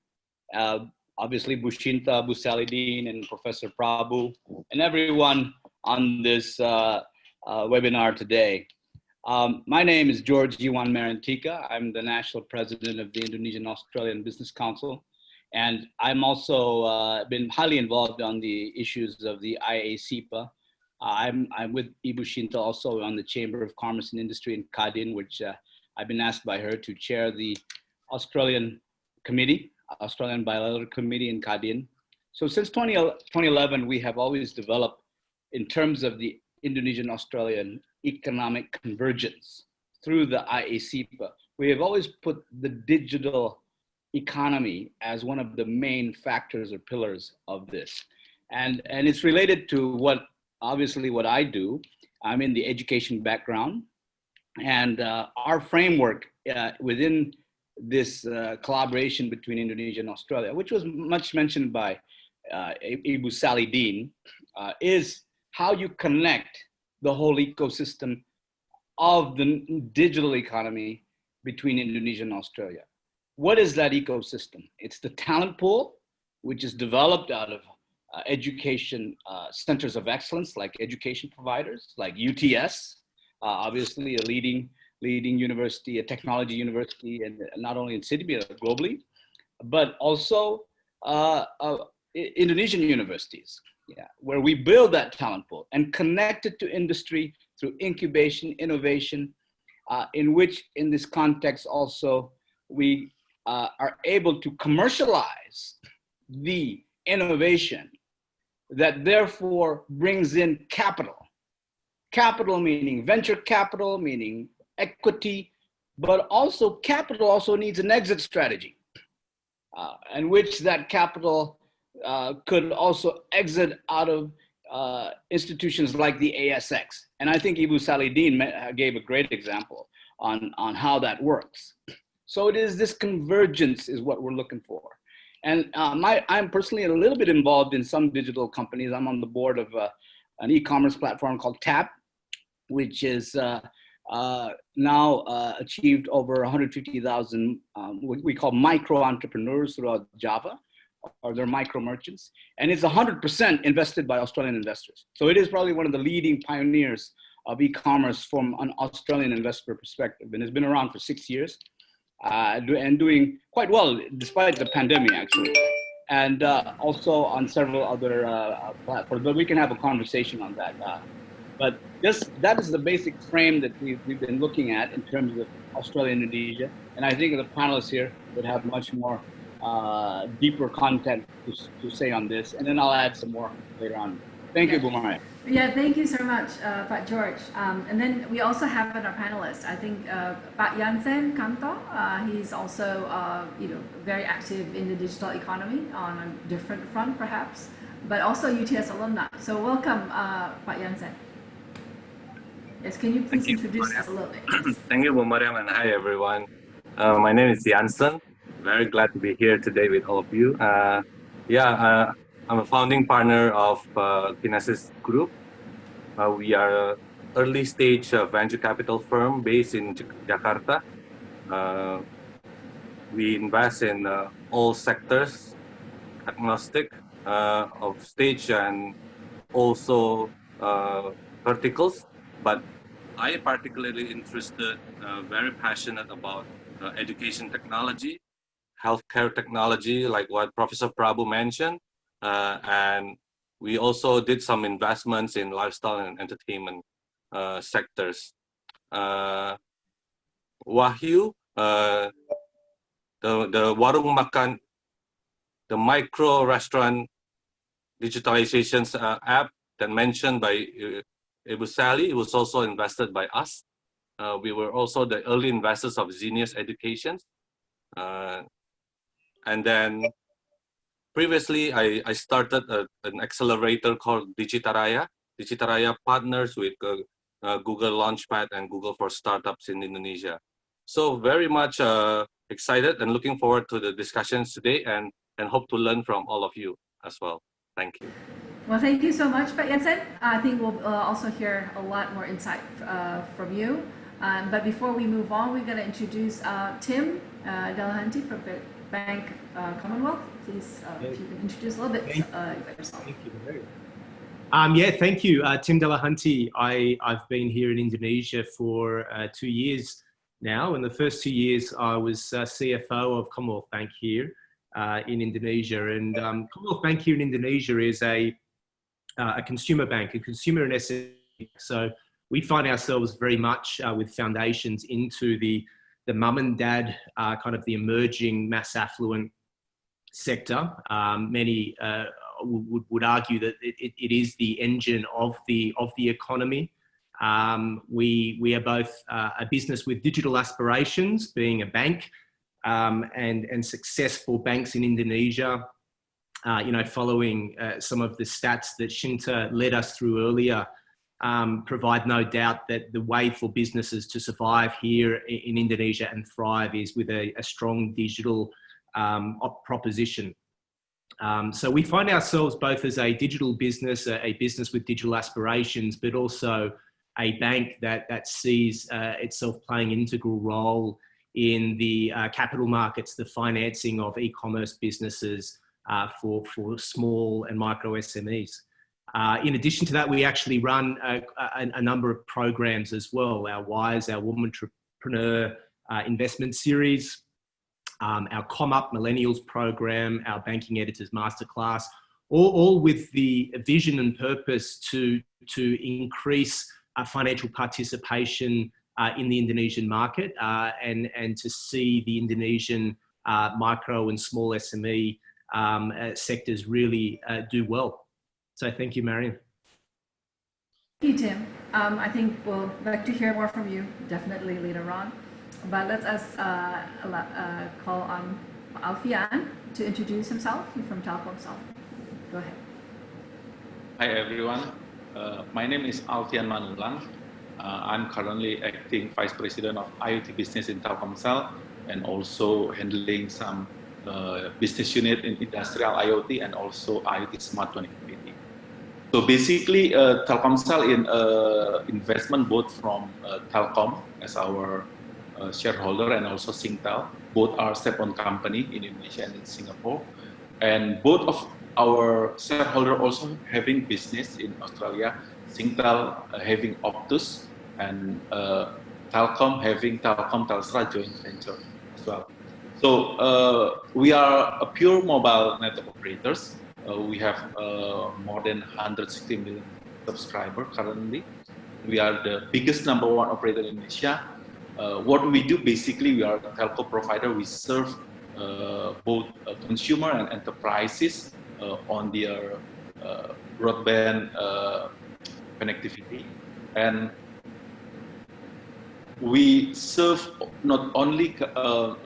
obviously Bu Shinta, Bu Deane, and Professor Prabhu, and everyone on this webinar today. My name is George Iwan Marantika. I'm the National President of the Indonesian-Australian Business Council, and I'm also been highly involved on the issues of the IACPA. I'm with Ibu Shinta also on the Chamber of Commerce and Industry in KADIN, which I've been asked by her to chair the Australian Committee, Australian Bilateral Committee in KADIN. So since 2011, we have always developed, in terms of the Indonesian-Australian economic convergence through the IACPA, we have always put the digital economy as one of the main factors or pillars of this. And it's related to obviously what I do. I'm in the education background, and our framework within this collaboration between Indonesia and Australia, which was much mentioned by Ibu Deane, is how you connect the whole ecosystem of the digital economy between Indonesia and Australia. What is that ecosystem? It's the talent pool, which is developed out of education centers of excellence, like education providers, like UTS, obviously a leading university, a technology university, and not only in Sydney, but globally, but also Indonesian universities, where we build that talent pool and connect it to industry through incubation, innovation, in which, in this context also, we are able to commercialize the innovation that therefore brings in capital. Capital meaning venture capital, meaning equity, but also capital also needs an exit strategy, in which that capital could also exit out of institutions like the ASX. And I think Ibu Salidin gave a great example on how that works. So it is this convergence is what we're looking for. And I'm personally a little bit involved in some digital companies. I'm on the board of an e-commerce platform called TAP, which is now achieved over 150,000 what we call micro entrepreneurs throughout Java, or they're micro merchants. And it's 100% invested by Australian investors. So it is probably one of the leading pioneers of e-commerce from an Australian investor perspective. And it's been around for 6 years. And doing quite well despite the pandemic, actually, and also on several other platforms. But we can have a conversation on that. But that is the basic frame that we've been looking at in terms of Australia and Indonesia. And I think the panelists here would have much more deeper content to say on this. And then I'll add some more later on. Thank you, Bumari. Yeah, thank you so much, Pak George. And then we also have our panelists. I think Pak Yansen, Kamto, he's also very active in the digital economy on a different front, perhaps, but also UTS alumni. So welcome, Pak Yansen. Yes, can you please introduce us a little bit? Yes. Thank you, Mariam, and hi everyone. My name is Yansen. Very glad to be here today with all of you. I'm a founding partner of Kynesis Group. We are an early stage venture capital firm based in Jakarta. We invest in all sectors, agnostic of stage and also verticals. But I am particularly interested, very passionate about education technology, healthcare technology, like what Professor Prabhu mentioned. And we also did some investments in lifestyle and entertainment sectors. Wahyu, the Warung Makan, the micro restaurant digitalizations app that mentioned by Ibu Sally, was also invested by us. We were also the early investors of Genius Education. And then previously, I started an accelerator called Digitaraya. Digitaraya partners with Google Launchpad and Google for Startups in Indonesia. So very much excited and looking forward to the discussions today and hope to learn from all of you as well. Thank you. Well, thank you so much, Pak Yansen. I think we'll also hear a lot more insight from you. But before we move on, we're going to introduce Tim Delahunty from Bank Commonwealth. Please, if you can introduce a little bit about yourself. Thank you. Thank you. Tim Delahunty. I've been here in Indonesia for 2 years now. And the first 2 years, I was CFO of Commonwealth Bank here in Indonesia. And Commonwealth Bank here in Indonesia is a consumer bank, a consumer and SME. So we find ourselves very much with foundations into the mum and dad, kind of the emerging mass affluent sector. Many would argue that it is the engine of the economy. We are both a business with digital aspirations, being a bank, and successful banks in Indonesia. Following some of the stats that Shinta led us through earlier, provide no doubt that the way for businesses to survive here in Indonesia and thrive is with a strong digital proposition. So we find ourselves both as a digital business, a business with digital aspirations, but also a bank that sees itself playing an integral role in the capital markets, the financing of e-commerce businesses for small and micro SMEs. In addition to that, we actually run a number of programs as well. Our WISE, our Woman Entrepreneur investment series, our ComUp Millennials program, our Banking Editors Masterclass, all with the vision and purpose to increase financial participation in the Indonesian market and to see the Indonesian micro and small SME sectors really do well. So thank you, Mariam. Thank you, Tim. I think we'll like to hear more from you definitely later on. But let us call on Alfian to introduce himself. He's from Telkomsel. Go ahead. Hi everyone, my name is Alfian Manullang. I'm currently acting Vice President of IoT Business in Telkomsel and also handling some business unit in Industrial IoT and also IoT Smart Connectivity. So basically, Telkomsel in investment both from Telkom as our shareholder and also Shinta. Both are step-on company in Indonesia and in Singapore. And both of our shareholder also having business in Australia, Shinta having Optus and Telkom having Telkom Telstra joint venture as well. So we are a pure mobile network operators. We have more than 160 million subscribers currently. We are the biggest #1 operator in Indonesia. What we do basically, we are a telco provider. We serve both consumer and enterprises on their broadband connectivity, and we serve not only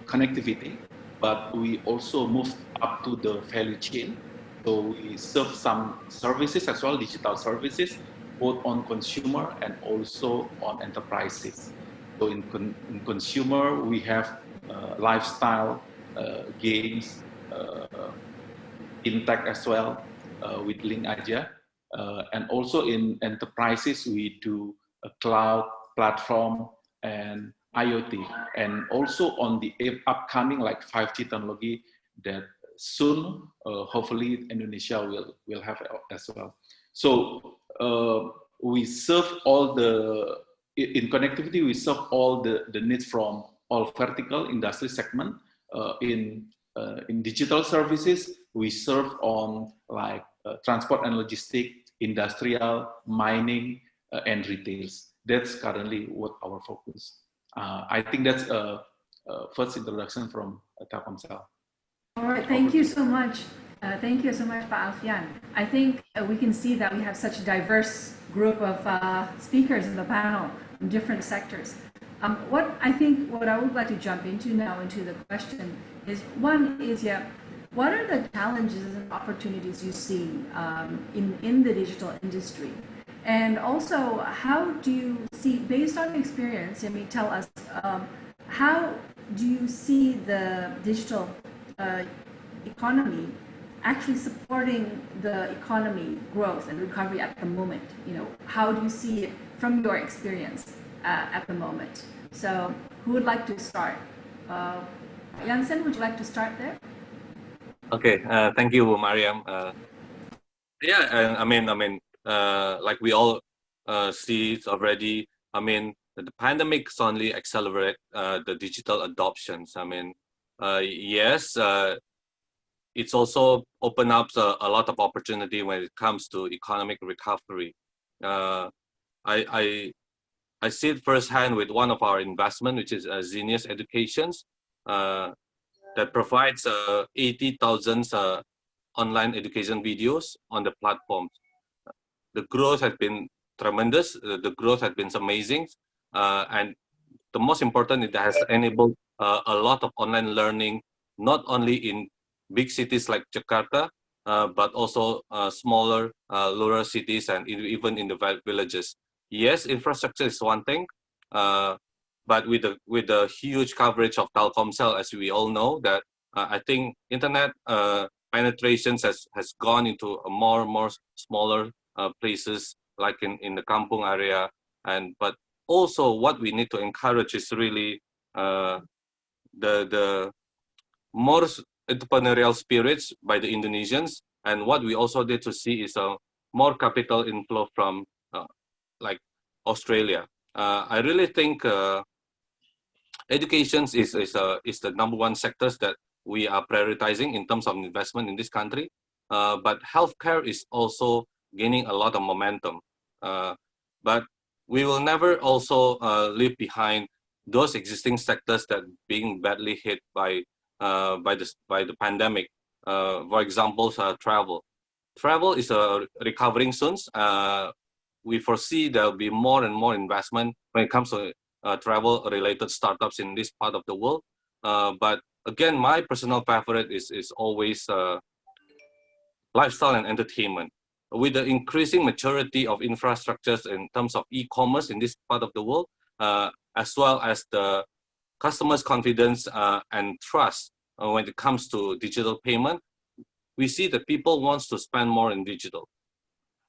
connectivity, but we also move up to the value chain. So we serve some services as well, digital services, both on consumer and also on enterprises. So in consumer, we have lifestyle, games, fintech as well with Widjaja, and also in enterprises we do a cloud platform and IoT, and also on the upcoming like 5G technology that soon hopefully Indonesia will have as well. So we serve all the in connectivity, we serve all the needs from all vertical industry segment. In digital services, we serve on like transport and logistics, industrial, mining, and retails. That's currently what our focus. I think that's a first introduction from Telkomsel. All right, thank you so much. Thank you so much, Pak Alfian. I think we can see that we have such a diverse group of speakers in the panel from different sectors. What I would like to jump into now into the question is, one is, what are the challenges and opportunities you see in the digital industry? And also, how do you see, based on experience, tell us, how do you see the digital economy actually supporting the economy growth and recovery at the moment? How do you see it from your experience at the moment? So who would like to start? Yansen, would you like to start there? Okay, thank you, Mariam. Yeah, I mean, like we all see it already. I mean, the pandemic's only accelerate the digital adoptions. I mean, yes, it's also opened up a lot of opportunity when it comes to economic recovery. I see it firsthand with one of our investment, which is Genius Educations, that provides 80,000 online education videos on the platforms. The growth has been tremendous. The growth has been amazing, and the most important, it has enabled a lot of online learning, not only in big cities like Jakarta, but also smaller rural cities and even in the villages. Yes, infrastructure is one thing, but with the huge coverage of Telkomsel, as we all know, that I think internet penetrations has gone into a more and more smaller places, like in the kampung area, but also what we need to encourage is really the more entrepreneurial spirits by the Indonesians, and what we also need to see is more capital inflow from like Australia. I really think Education is the number one sectors that we are prioritizing in terms of investment in this country. But healthcare is also gaining a lot of momentum. But we will never also leave behind those existing sectors that being badly hit by the pandemic. For example, travel. Travel is recovering soon. We foresee there will be more and more investment when it comes to travel-related startups in this part of the world. But again, my personal favorite is always lifestyle and entertainment. With the increasing maturity of infrastructures in terms of e-commerce in this part of the world, as well as the customers' confidence and trust when it comes to digital payment, we see that people want to spend more in digital,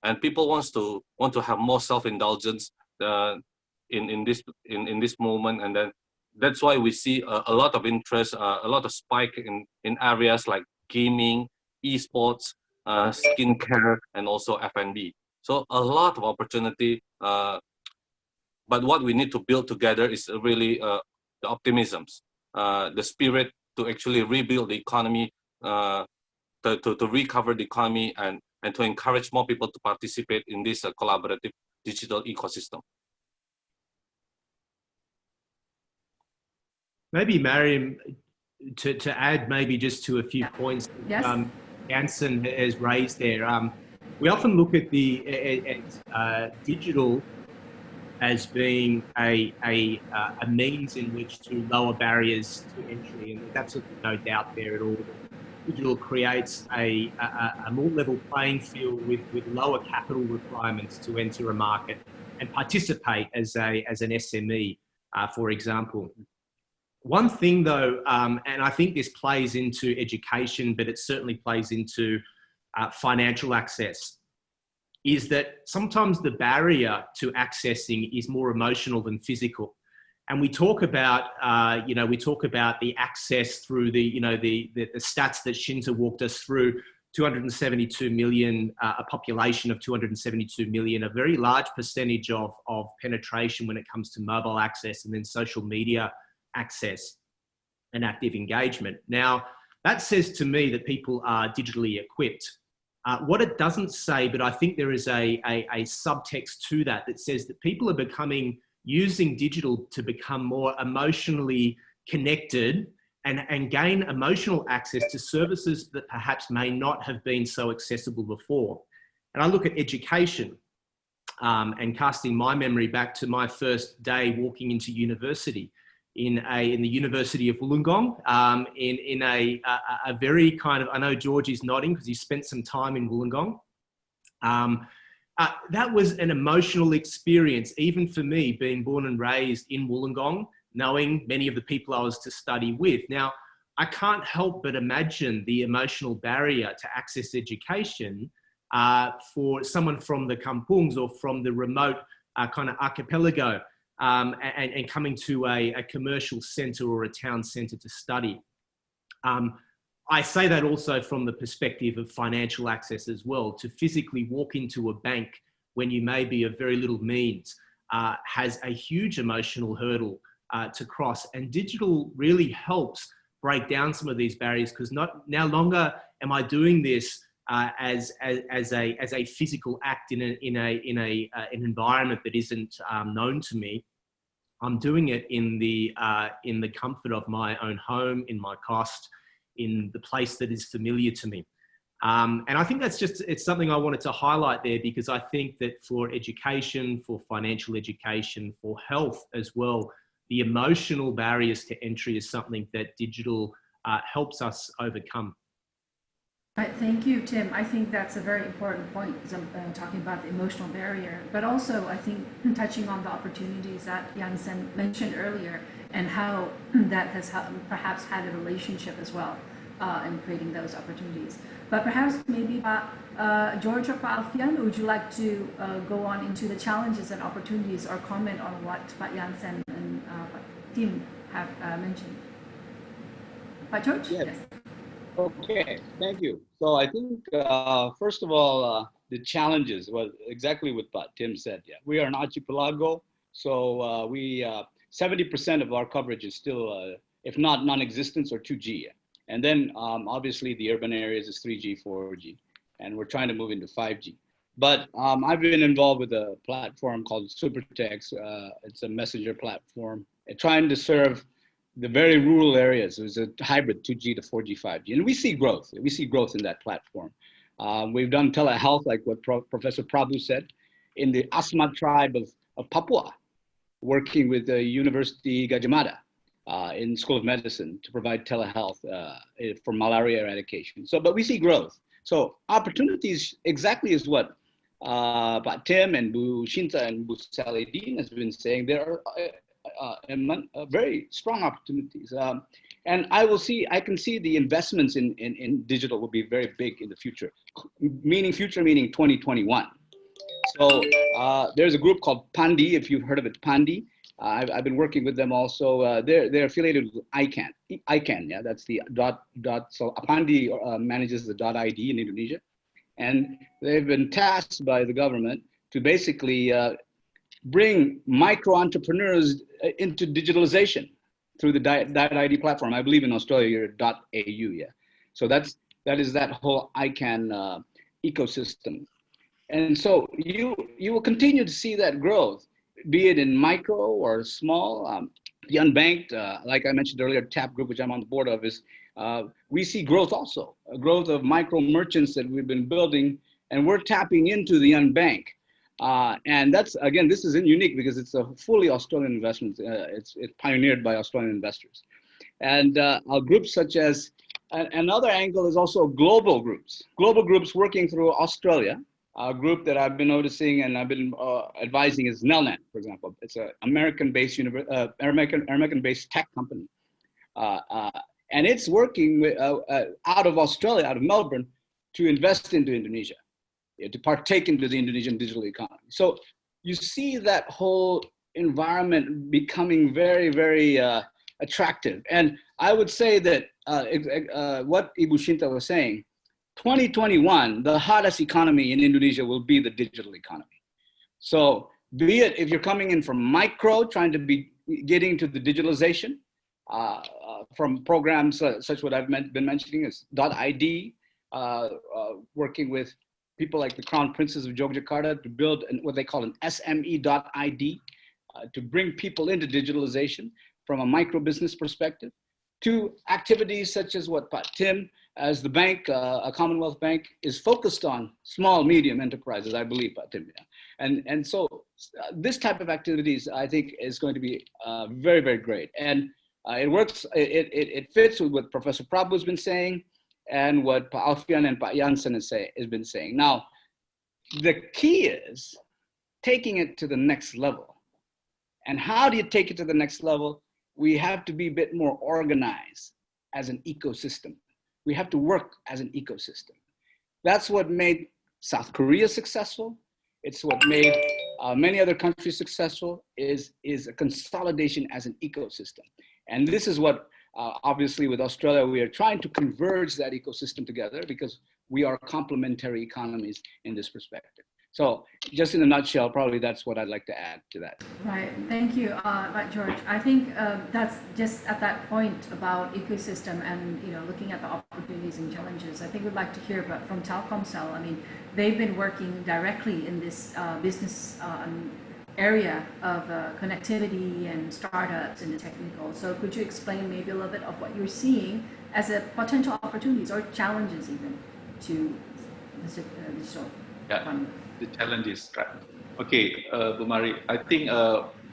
and people want to have more self-indulgence in this moment, and then that's why we see a lot of interest, a lot of spike in areas like gaming, esports, skincare, and also F&B. So a lot of opportunity, but what we need to build together is really the optimisms, the spirit to actually rebuild the economy, to recover the economy, and to encourage more people to participate in this collaborative digital ecosystem. Maybe Mariam, to add maybe just to a few points. Yes. Yansen has raised there. We often look at digital as being a means in which to lower barriers to entry, and there's absolutely no doubt there at all. Digital creates a more level playing field with lower capital requirements to enter a market and participate as an SME, for example. One thing though, and I think this plays into education, but it certainly plays into financial access, is that sometimes the barrier to accessing is more emotional than physical. And we talk about, we talk about the access through the stats that Shinta walked us through, 272 million, a population of 272 million, a very large percentage of penetration when it comes to mobile access, and then social media access and active engagement. Now, that says to me that people are digitally equipped. What it doesn't say, but I think there is a subtext to that says that people are using digital to become more emotionally connected and gain emotional access to services that perhaps may not have been so accessible before. And I look at education and casting my memory back to my first day walking into university in the University of Wollongong, in a very kind of, I know George is nodding because he spent some time in Wollongong. That was an emotional experience, even for me, being born and raised in Wollongong, knowing many of the people I was to study with. Now, I can't help but imagine the emotional barrier to access education for someone from the kampungs or from the remote kind of archipelago, and coming to a commercial centre or a town centre to study. I say that also from the perspective of financial access as well. To physically walk into a bank when you may be of very little means has a huge emotional hurdle to cross. And digital really helps break down some of these barriers, because no longer am I doing this as a physical act in an environment that isn't known to me. I'm doing it in the comfort of my own home, in my cost, in the place that is familiar to me. And I think it's something I wanted to highlight there, because I think that for education, for financial education, for health as well, the emotional barriers to entry is something that digital helps us overcome. Thank you, Tim. I think that's a very important point, talking about the emotional barrier, but also I think touching on the opportunities that Yansen mentioned earlier, and how that has perhaps had a relationship as well in creating those opportunities. But perhaps maybe George or Alfian, would you like to go on into the challenges and opportunities, or comment on what Yansen and Tim have mentioned? George? Yes. Okay, thank you. So I think, first of all, the challenges was exactly what Tim said. Yeah, we are an archipelago, so we 70% of our coverage is still, if not non-existent, or 2G. And then obviously the urban areas is 3G, 4G, and we're trying to move into 5G. But I've been involved with a platform called Supertext. It's a messenger platform, trying to serve the very rural areas. It was a hybrid 2G to 4G, 5G. And we see growth. We see growth in that platform. We've done telehealth, like what Professor Prabhu said, in the Asmat tribe of Papua, working with the University Gajah Mada in School of Medicine to provide telehealth for malaria eradication. So, but we see growth. So opportunities exactly is what Pak Tim and Bu Shinta and Bu Deane has been saying. There are very strong opportunities. And I can see the investments in digital will be very big in the future, meaning 2021. So there's a group called Pandi, if you've heard of it, Pandi. I've been working with them also. They're affiliated with ICANN, yeah, that's the dot. So Pandi manages the .id in Indonesia. And they've been tasked by the government to basically bring micro entrepreneurs into digitalization through the .id platform. I believe in Australia, you're .au, yeah. So that is that whole ICANN ecosystem. And so you will continue to see that growth, be it in micro or small. The unbanked, like I mentioned earlier, TAP group, which I'm on the board of, is we see growth also, a growth of micro merchants that we've been building, and we're tapping into the unbanked. And that's, again, this is unique because it's a fully Australian investment. It's pioneered by Australian investors. And groups such as, another angle is also global groups working through Australia. A group that I've been noticing and I've been advising is Nelnet, for example. It's an American-based American-based tech company. And it's working with, out of Australia, out of Melbourne, to invest into Indonesia, to partake into the Indonesian digital economy. So you see that whole environment becoming very, very attractive. And I would say that what Ibu Shinta was saying, 2021, the hottest economy in Indonesia will be the digital economy. So be it if you're coming in from micro, trying to be getting to the digitalization, from programs such what I've been mentioning is .id, working with people like the Crown Princes of Yogyakarta to build what they call an SME.id, to bring people into digitalization from a micro business perspective, to activities such as what Tim, as the bank, a Commonwealth bank, is focused on small, medium enterprises, I believe, Tim. And so this type of activities, I think, is going to be very, very great. And it works, it fits with what Professor Prabhu has been saying and what Alfian and Yansen has been saying. Now, the key is taking it to the next level. And how do you take it to the next level? We have to be a bit more organized as an ecosystem. We have to work as an ecosystem. That's what made South Korea successful. It's what made many other countries successful, is a consolidation as an ecosystem. And this is what, obviously with Australia, we are trying to converge that ecosystem together because we are complementary economies in this perspective. So just in a nutshell, probably that's what I'd like to add to that. Right, thank you, George. I think that's just at that point about ecosystem and looking at the opportunities and challenges. I think we'd like to hear about from Telkomsel. I mean, they've been working directly in this business area of connectivity and startups and the technical. So could you explain maybe a little bit of what you're seeing as a potential opportunities or challenges even to the digital economy? The challenges, right? Okay, Bu Mari, I think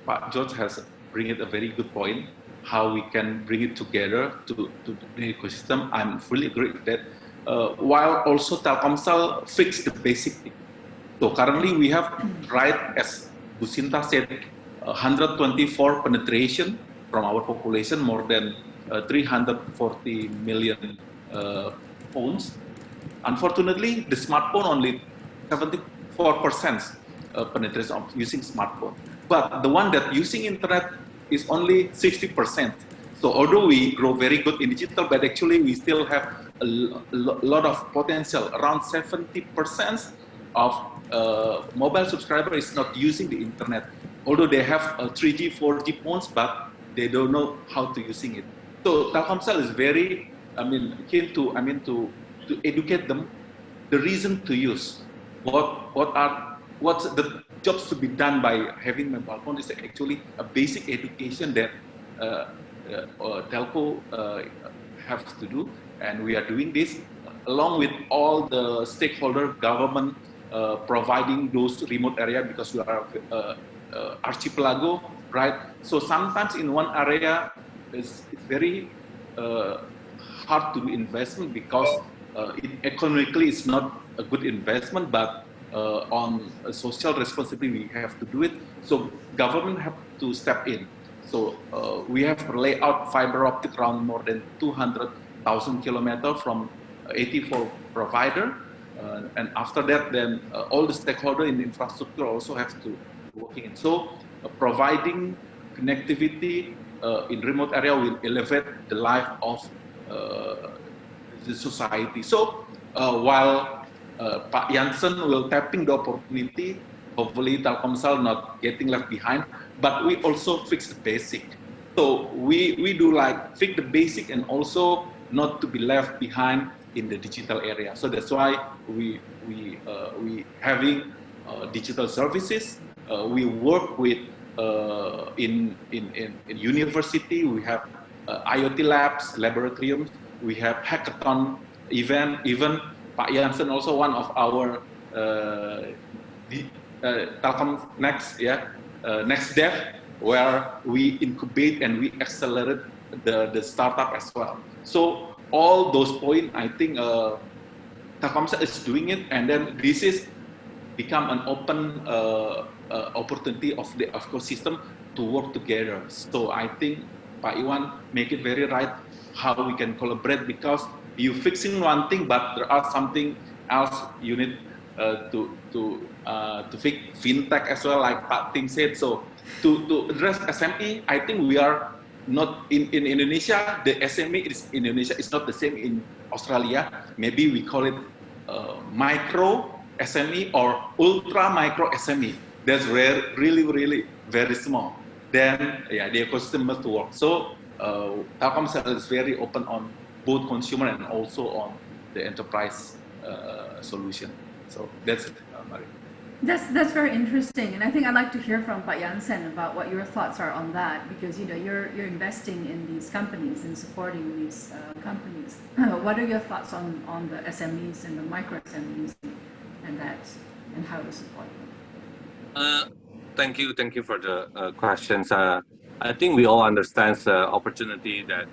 Pak George has bring it a very good point, how we can bring it together to the ecosystem. I'm fully agree with that. While also Telkomsel fix the basic thing. So currently we have, right, as Bu Shinta said, 124 penetration from our population, more than 340 million phones. Unfortunately, the smartphone only 74% penetration of using smartphone. But the one that using internet is only 60%. So although we grow very good in digital, but actually we still have a lot of potential. Around 70% of mobile subscriber is not using the internet although they have 3G, 4G phones, but they don't know how to using it. So Telkomsel is very, keen to educate them the reason to use. What's the jobs to be done by having mobile phone is actually a basic education that telco have to do, and we are doing this along with all the stakeholder government providing those remote area, because we are archipelago, right? So sometimes in one area it's very hard to do investment because economically it's not a good investment, but on a social responsibility we have to do it. So government have to step in. So we have laid out fiber optic around more than 200,000 kilometers from 84 provider, and after that, then all the stakeholders in the infrastructure also have to working in. So providing connectivity in remote area will elevate the life of the society. So while Pak Yansen will tapping the opportunity, hopefully Telkomsel not getting left behind, but we also fix the basic. So we do like fix the basic and also not to be left behind in the digital area. So that's why we having digital services. We work with in university. We have IoT labs, laboratoriums. We have hackathon event. Even Pak Yansen also one of our Telkom Next, Next Dev, where we incubate and we accelerate the startup as well. So all those points, I think Telkomsel is doing it, and then this is become an open opportunity of the ecosystem to work together. So I think Pak Iwan make it very right how we can collaborate, because you fixing one thing, but there are something else you need to fix fintech as well, like Pak Tim said. So to address SME, I think we are not in Indonesia. The SME is Indonesia is not the same in Australia. Maybe we call it micro SME or ultra micro SME. That's really very small. Then the ecosystem must work. So Telkomsel is very open on both consumer and also on the enterprise solution. So that's it, Mariam. That's very interesting, and I think I'd like to hear from Pak Yansen about what your thoughts are on that, because you're investing in these companies and supporting these companies. What are your thoughts on the SMEs and the micro SMEs and how to support them? Thank you for the questions. I think we all understand the opportunity that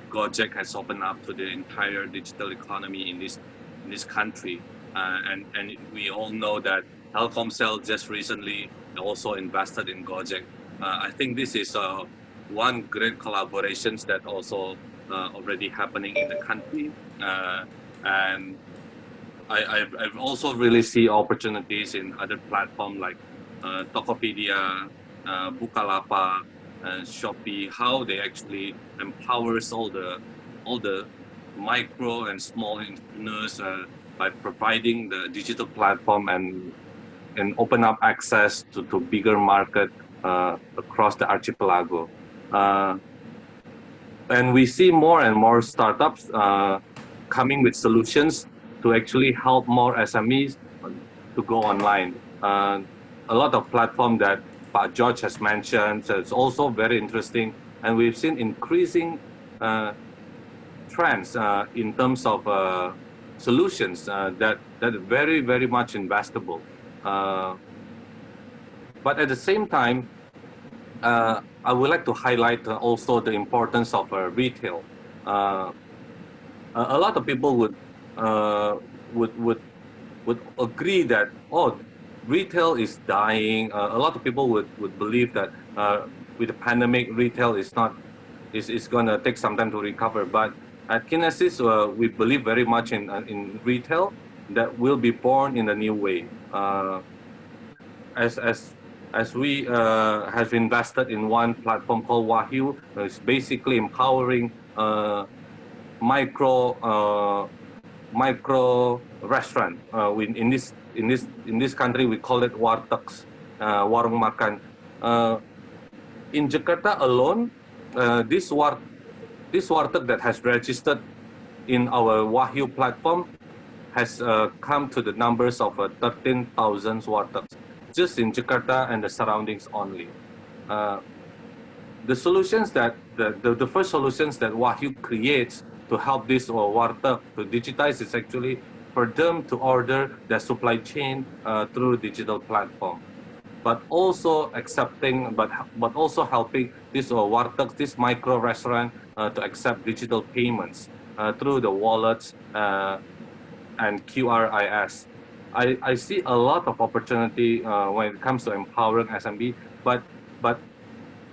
Gojek has opened up to the entire digital economy in this country, and we all know that Telkomsel just recently also invested in Gojek. I think this is one great collaborations that also already happening in the country, and I've also really see opportunities in other platforms like Tokopedia, Bukalapak, and Shopee, how they actually empowers all the micro and small entrepreneurs by providing the digital platform and open up access to bigger market across the archipelago. And we see more and more startups coming with solutions to actually help more SMEs to go online. A lot of platforms that Pak George has mentioned, so it's also very interesting. And we've seen increasing trends in terms of solutions that are very, very much investable. But at the same time, I would like to highlight also the importance of retail. A lot of people would agree that retail is dying. A lot of people would believe that with the pandemic, retail is going to take some time to recover. But at Kynesis, we believe very much in retail that will be born in a new way. As we have invested in one platform called Wahyu, it's basically empowering micro restaurant. In this country we call it wartegs, warung makan. In Jakarta alone, this warteg that has registered in our Wahyu platform has come to the numbers of 13,000 wartegs just in Jakarta and the surroundings only. The solutions that the first solutions that Wahyu creates to help this warteg to digitize is actually for them to order their supply chain through digital platform, but also but also helping this warteg, this micro restaurant to accept digital payments through the wallets and QRIS. I see a lot of opportunity when it comes to empowering SMB, but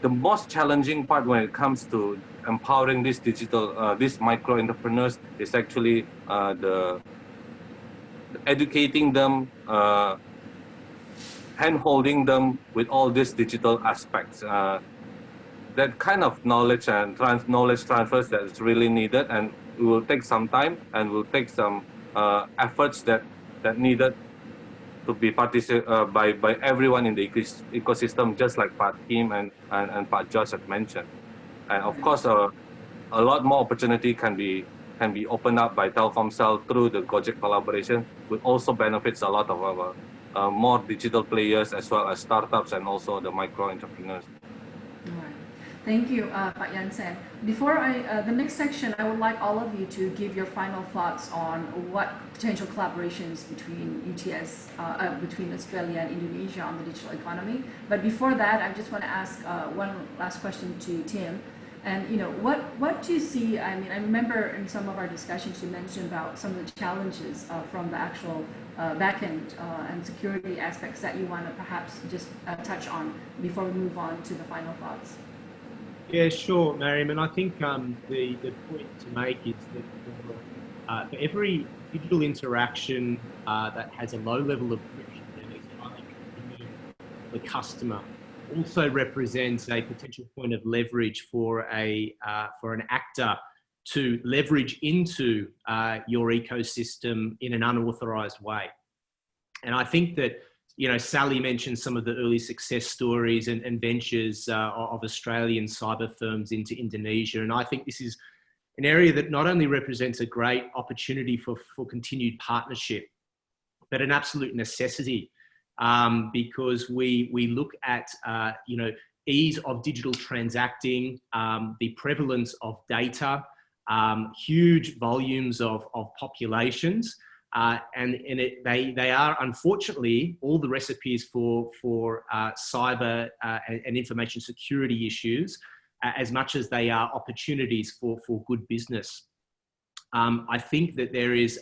the most challenging part when it comes to empowering these these micro entrepreneurs is actually the educating them, hand-holding them with all these digital aspects. That kind of knowledge and knowledge transfers that is really needed, and it will take some time and will take some efforts that needed to be participated by everyone in the ecosystem, just like Pak Kim and Pak George had mentioned. And of course, a lot more opportunity can be opened up by Telkomsel through the Gojek collaboration, which also benefits a lot of our more digital players as well as startups and also the micro entrepreneurs. Thank you, Pak Yansen. Before the next section, I would like all of you to give your final thoughts on what potential collaborations between UTS, between Australia and Indonesia on the digital economy. But before that, I just want to ask one last question to Tim. And what do you see? I mean, I remember in some of our discussions you mentioned about some of the challenges from the actual backend and security aspects that you want to perhaps just touch on before we move on to the final thoughts. Yeah, sure, Mariam. And I think the point to make is that for every digital interaction that has a low level of friction and is highly convenient for the customer, also represents a potential point of leverage for an actor to leverage into your ecosystem in an unauthorized way. And I think that Sally mentioned some of the early success stories and ventures of Australian cyber firms into Indonesia. And I think this is an area that not only represents a great opportunity for continued partnership, but an absolute necessity because we look at, ease of digital transacting, the prevalence of data, huge volumes of populations, they are unfortunately all the recipes for cyber and information security issues, as much as they are opportunities for good business. I think that there is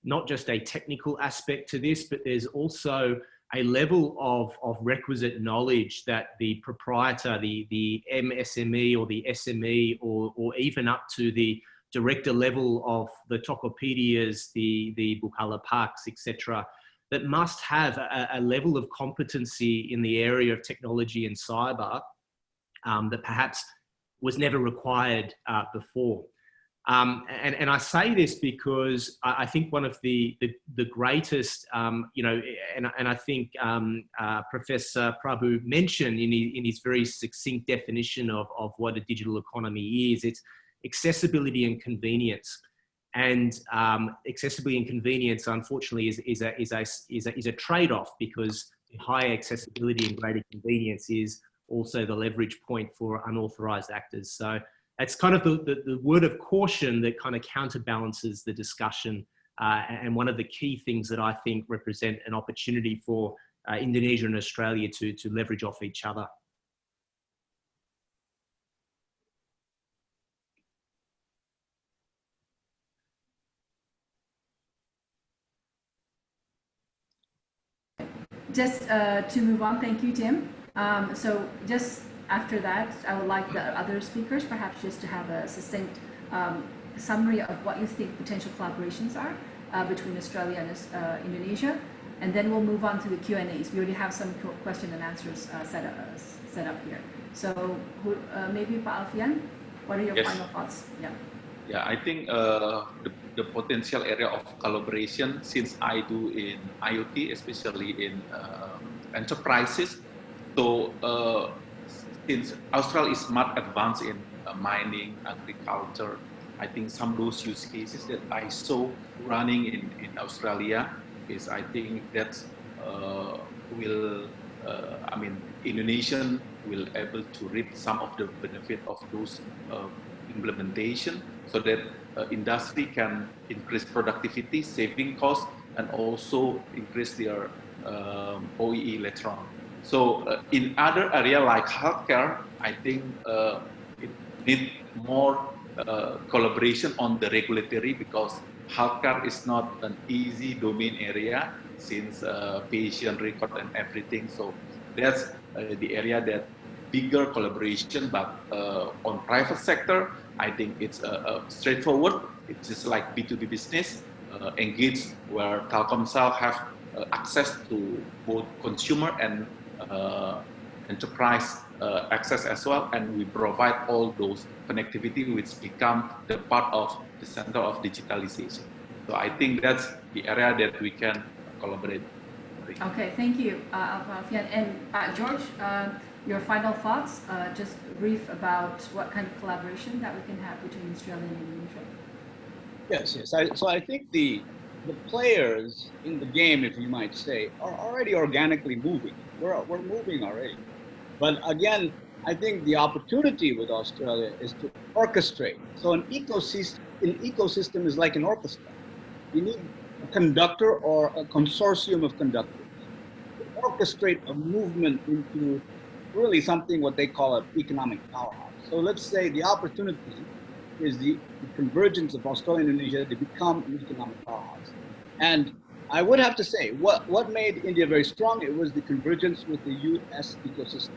not just a technical aspect to this, but there's also a level of requisite knowledge that the proprietor, the MSME or the SME, or even up to the director level of the Tokopedias, the Bukalapak, etc., that must have a level of competency in the area of technology and cyber that perhaps was never required before. And I say this because I think one of the greatest, and I think Professor Prabhu mentioned in his very succinct definition of what a digital economy is, it's accessibility and convenience. And accessibility and convenience, unfortunately, is a trade-off, because high accessibility and greater convenience is also the leverage point for unauthorized actors. So that's kind of the word of caution that kind of counterbalances the discussion, and one of the key things that I think represent an opportunity for Indonesia and Australia to leverage off each other. Just to move on, thank you, Tim. So just after that, I would like the other speakers perhaps just to have a succinct summary of what you think potential collaborations are between Australia and Indonesia, and then we'll move on to the Q&As. We already have some question and answers set up here. So maybe Pak Alfian, what are your final thoughts? Yeah, I think the potential area of collaboration, since I do in IoT, especially in enterprises, So since Australia is much advanced in mining, agriculture, I think some of those use cases that I saw running in Australia is, I think that Indonesian will able to reap some of the benefit of those implementation, so that industry can increase productivity, saving costs, and also increase their OEE later on. So in other area like healthcare, I think it needs more collaboration on the regulatory, because healthcare is not an easy domain area since patient record and everything. So that's the area that bigger collaboration, but on private sector, I think it's straightforward. It's just like B2B business, engage where Telkomsel have access to both consumer and enterprise access as well, and we provide all those connectivity which become the part of the center of digitalization. So I think that's the area that we can collaborate. Okay, thank you, Alfian. And George, your final thoughts, just brief about what kind of collaboration that we can have between Australia and Indonesia. Yes. So I think the players in the game, if you might say, are already organically moving. We're moving already. But again, I think the opportunity with Australia is to orchestrate. So an ecosystem is like an orchestra. You need a conductor or a consortium of conductors to orchestrate a movement into really something what they call an economic powerhouse. So let's say the opportunity is the convergence of Australia and Indonesia to become an economic powerhouse. And I would have to say, what made India very strong, it was the convergence with the US ecosystem.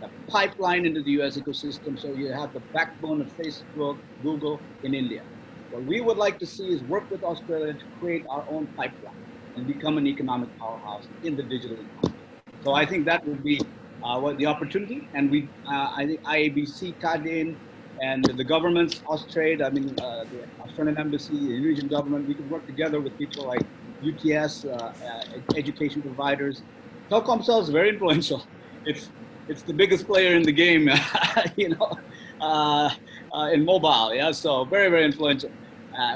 The pipeline into the US ecosystem, so you have the backbone of Facebook, Google in India. What we would like to see is work with Australia to create our own pipeline and become an economic powerhouse in the digital economy. So I think that would be what the opportunity, and I think IABC, KADIN, and the governments, Austrade, the Australian Embassy, the Indonesian government, we can work together with people like UTS, education providers. Telkomsel is very influential. It's the biggest player in the game, in mobile. Yeah, so very, very influential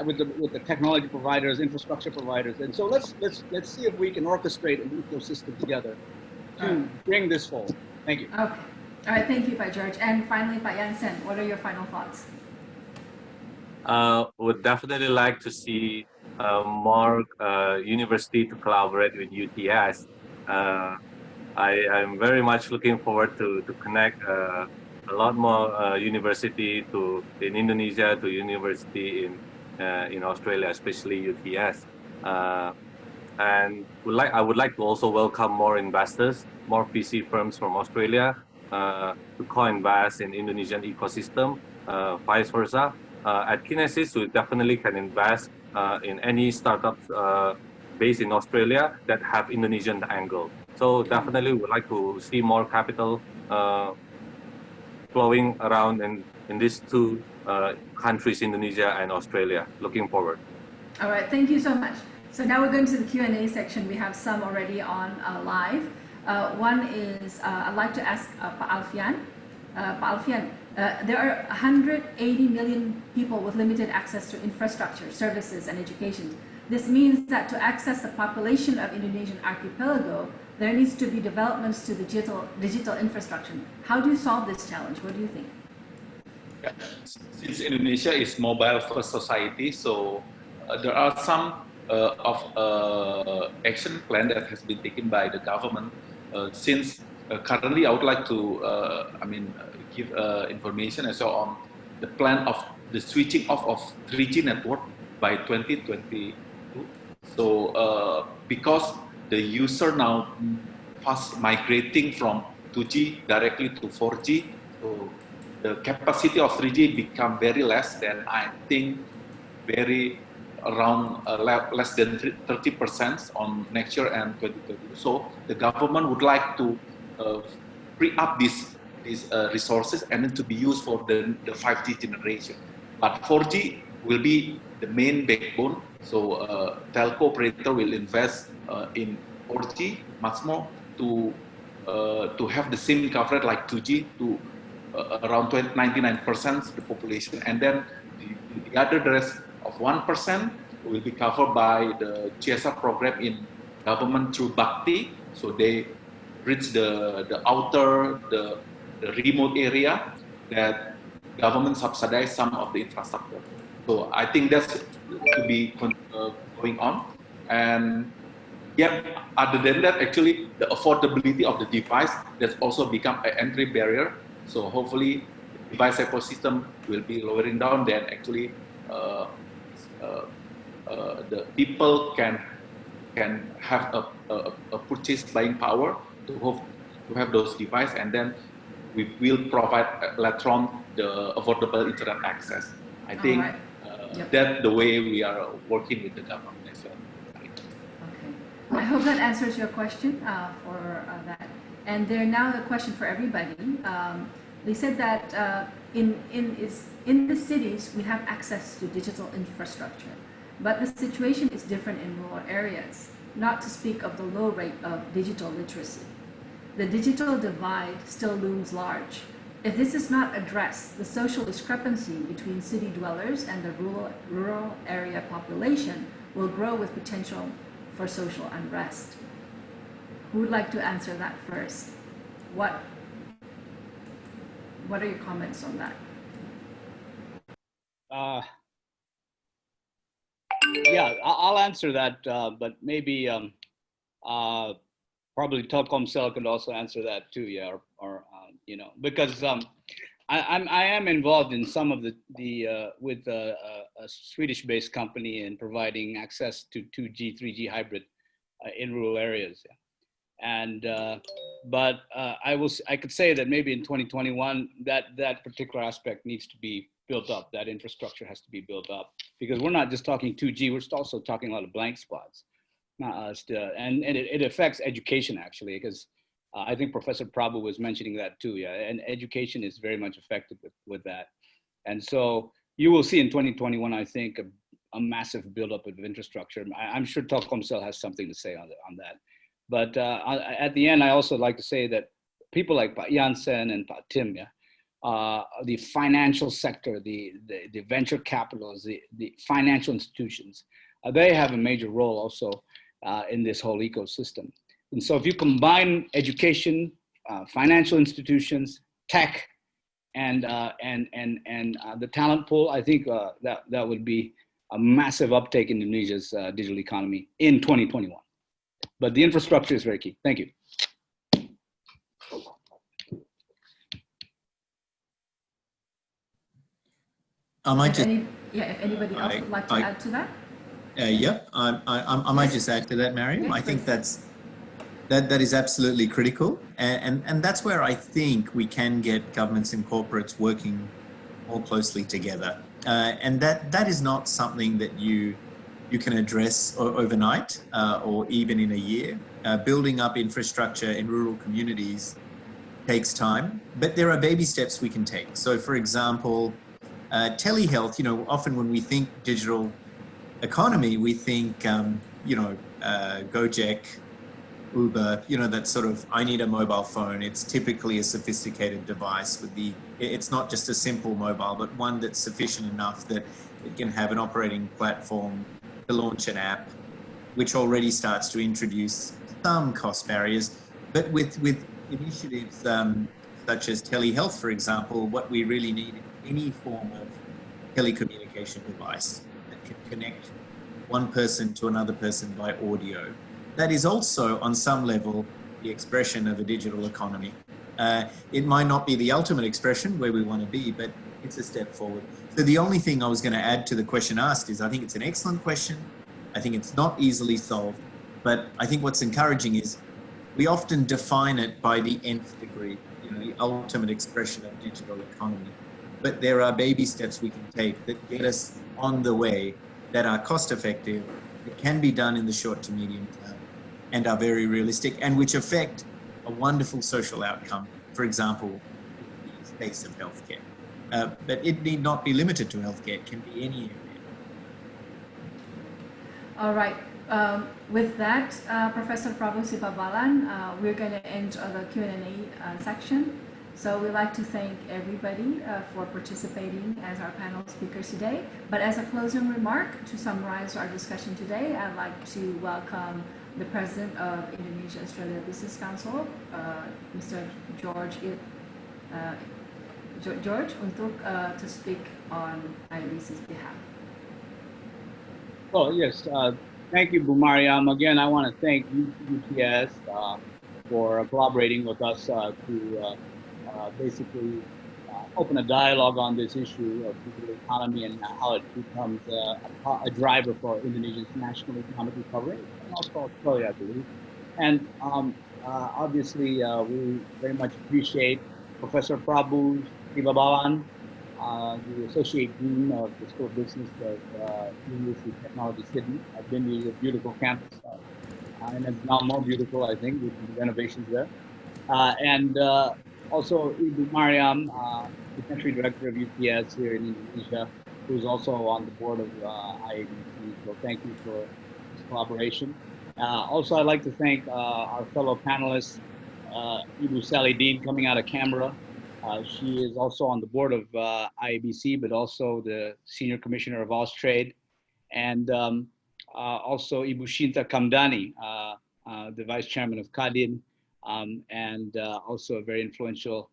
with the technology providers, infrastructure providers, and so let's see if we can orchestrate an ecosystem together to bring this forward. Thank you. Okay. All right, thank you, Pak George. And finally, Pak Yansen, what are your final thoughts? Would definitely like to see more university to collaborate with UTS. I'm very much looking forward to connect a lot more university in Indonesia to university in Australia, especially UTS. And I would like to also welcome more investors, more VC firms from Australia to co-invest in Indonesian ecosystem, vice versa. At Kynesis, we definitely can invest in any startups based in Australia that have Indonesian angle. So definitely we would like to see more capital flowing around in these two countries, Indonesia and Australia. Looking forward. All right, thank you so much. So now we're going to the Q&A section. We have some already on live. One is, I'd like to ask Pak Alfian. Pak Alfian, there are 180 million people with limited access to infrastructure, services, and education. This means that to access the population of Indonesian archipelago, there needs to be developments to the digital infrastructure. How do you solve this challenge? What do you think? Yeah. Since Indonesia is mobile-first society, so there are some action plan that has been taken by the government. Since currently, I would like to give information and so on the plan of the switching off of 3G network by 2022. So because the user now fast migrating from 2G directly to 4G, so the capacity of 3G become very less than, I think, around less than 30% on next year and 2022. So the government would like to free up these resources and then to be used for the 5G generation. But 4G will be the main backbone. So telco operator will invest in 4G much more to to have the same coverage like 2G to around 99% of the population, and then the other rest of 1% will be covered by the GSR program in government through Bhakti. So they reach the outer, the remote area that government subsidize some of the infrastructure. So I think that's to be going on. And yeah, other than that, actually, the affordability of the device that's also become an entry barrier. So hopefully, the device ecosystem will be lowering down. Then actually, the people can have a purchase buying power to have those devices, and then we will provide later on the affordable internet access. I think that's the way we are working with the government as well. I hope that answers your question for that. And there now a question for everybody. They said that in the cities we have access to digital infrastructure, but the situation is different in rural areas, not to speak of the low rate of digital literacy. The digital divide still looms large. If this is not addressed, the social discrepancy between city dwellers and the rural area population will grow with potential for social unrest. Who would like to answer that first? What are your comments on that? Yeah, I'll answer that, but maybe probably Telkomsel could also answer that too, yeah, or you know, because I am involved in some of with a Swedish-based company in providing access to 2G, 3G hybrid in rural areas. And but I could say that maybe in 2021 that particular aspect needs to be built up. That infrastructure has to be built up, because we're not just talking 2G. We're also talking a lot of blank spots, and it affects education actually, because I think Professor Prabhu was mentioning that too. Yeah, and education is very much affected with that. And so you will see in 2021, I think, a massive buildup of infrastructure. I'm sure Telkomsel has something to say on that. But at the end, I also like to say that people like Yansen and Tim, the financial sector, the venture capitals, the financial institutions, they have a major role also in this whole ecosystem. And so if you combine education, financial institutions, tech, and the talent pool, I think that would be a massive uptake in Indonesia's digital economy in 2021. But the infrastructure is very key. Thank you. I might just, if anybody else would like to add to that. I might just add to that, Mariam. Okay, I think that is absolutely critical, and that's where I think we can get governments and corporates working more closely together. And that is not something that you can address overnight or even in a year. Building up infrastructure in rural communities takes time, but there are baby steps we can take. So, for example, telehealth. You know, often when we think digital economy, we think Gojek, Uber, that sort of, I need a mobile phone. It's typically a sophisticated device it's not just a simple mobile, but one that's sufficient enough that it can have an operating platform to launch an app, which already starts to introduce some cost barriers. But with initiatives such as telehealth, for example, what we really need is any form of telecommunication device that can connect one person to another person by audio. That is also, on some level, the expression of a digital economy. It might not be the ultimate expression where we want to be, but it's a step forward. So the only thing I was going to add to the question asked is I think it's an excellent question. I think it's not easily solved, but I think what's encouraging is we often define it by the nth degree, the ultimate expression of digital economy. But there are baby steps we can take that get us on the way, that are cost effective, that can be done in the short to medium term, and are very realistic, and which affect a wonderful social outcome. For example, the space of healthcare. But it need not be limited to healthcare, it can be any area. All right. With that, Professor Prabhu Sivabalan, we're going to end the Q&A section. So we'd like to thank everybody for participating as our panel speakers today. But as a closing remark, to summarize our discussion today, I'd like to welcome the President of Indonesia-Australia Business Council, Mr. George, untuk to speak on IABC's behalf. Oh, yes. Thank you, Mariam. Again, I want to thank UTS for collaborating with us to basically open a dialogue on this issue of digital economy and how it becomes a driver for Indonesia's national economic recovery, and also Australia, I believe. And obviously, we very much appreciate Professor Prabhu Sivabalan, the Associate Dean of the School of Business of University of Technology, Sydney. I've been to the beautiful campus, and it's now more beautiful, I think, with the renovations there. And also Ibu Mariam, the Country Director of UTS here in Indonesia, who's also on the board of IABC. So thank you for this collaboration. Also, I'd like to thank our fellow panelists, Ibu Sally Deane, coming out of Canberra. She is also on the board of IABC, but also the Senior Commissioner of Austrade. And also Ibu Shinta Kamdani, the Vice Chairman of KADIN, and also a very influential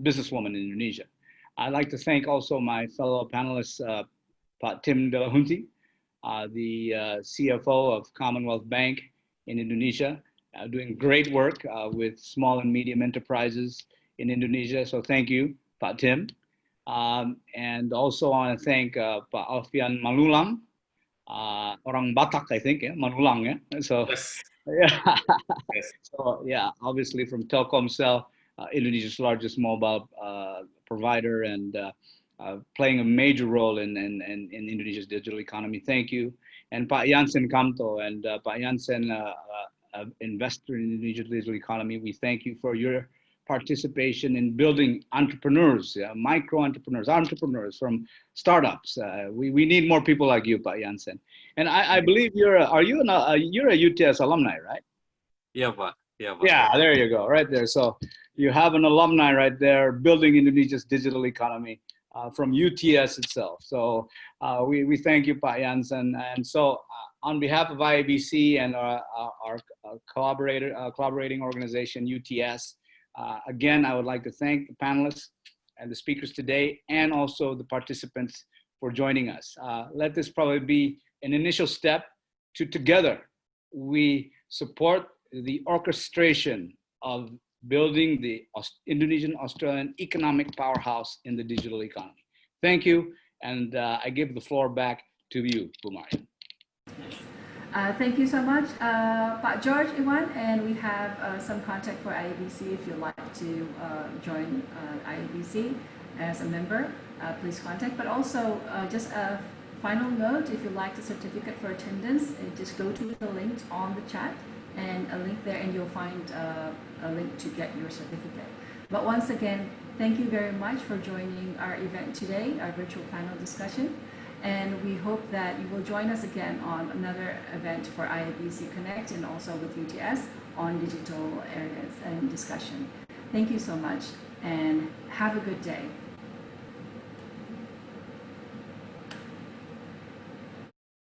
businesswoman in Indonesia. I'd like to thank also my fellow panelists, Tim Delahunty, the CFO of Commonwealth Bank in Indonesia, doing great work with small and medium enterprises in Indonesia. So thank you, Pak Tim. And also I want to thank Pak Alfian Manullang, orang Batak, I think, yeah? Manullang, yeah? So, yes. Yeah. Yes. So yeah, obviously from Telkomsel, Indonesia's largest mobile provider, and playing a major role in Indonesia's digital economy. Thank you. And Pak Yansen Kamto and Pak Yansen, investor in Indonesia's digital economy. We thank you for your participation in building entrepreneurs, micro entrepreneurs from startups. We need more people like you, Pak Yansen. And I believe you're a UTS alumni, right? Yeah, Pak. Yeah, Pak. Yeah, there you go, right there. So you have an alumni right there building Indonesia's digital economy from UTS itself. So we thank you, Pak Yansen. And so on behalf of IABC and our collaborating organization, UTS, again, I would like to thank the panelists and the speakers today, and also the participants for joining us. Let this probably be an initial step to together we support the orchestration of building the Indonesian-Australian economic powerhouse in the digital economy. Thank you, and I give the floor back to you, Mariam. Thank you so much, Pak George, Iwan, and we have some contact for IABC if you'd like to join IABC as a member, please contact. But also, just a final note, if you'd like the certificate for attendance, just go to the link on the chat and a link there, and you'll find a link to get your certificate. But once again, thank you very much for joining our event today, our virtual panel discussion. And we hope that you will join us again on another event for IABC Connect and also with UTS on digital areas and discussion. Thank you so much and have a good day.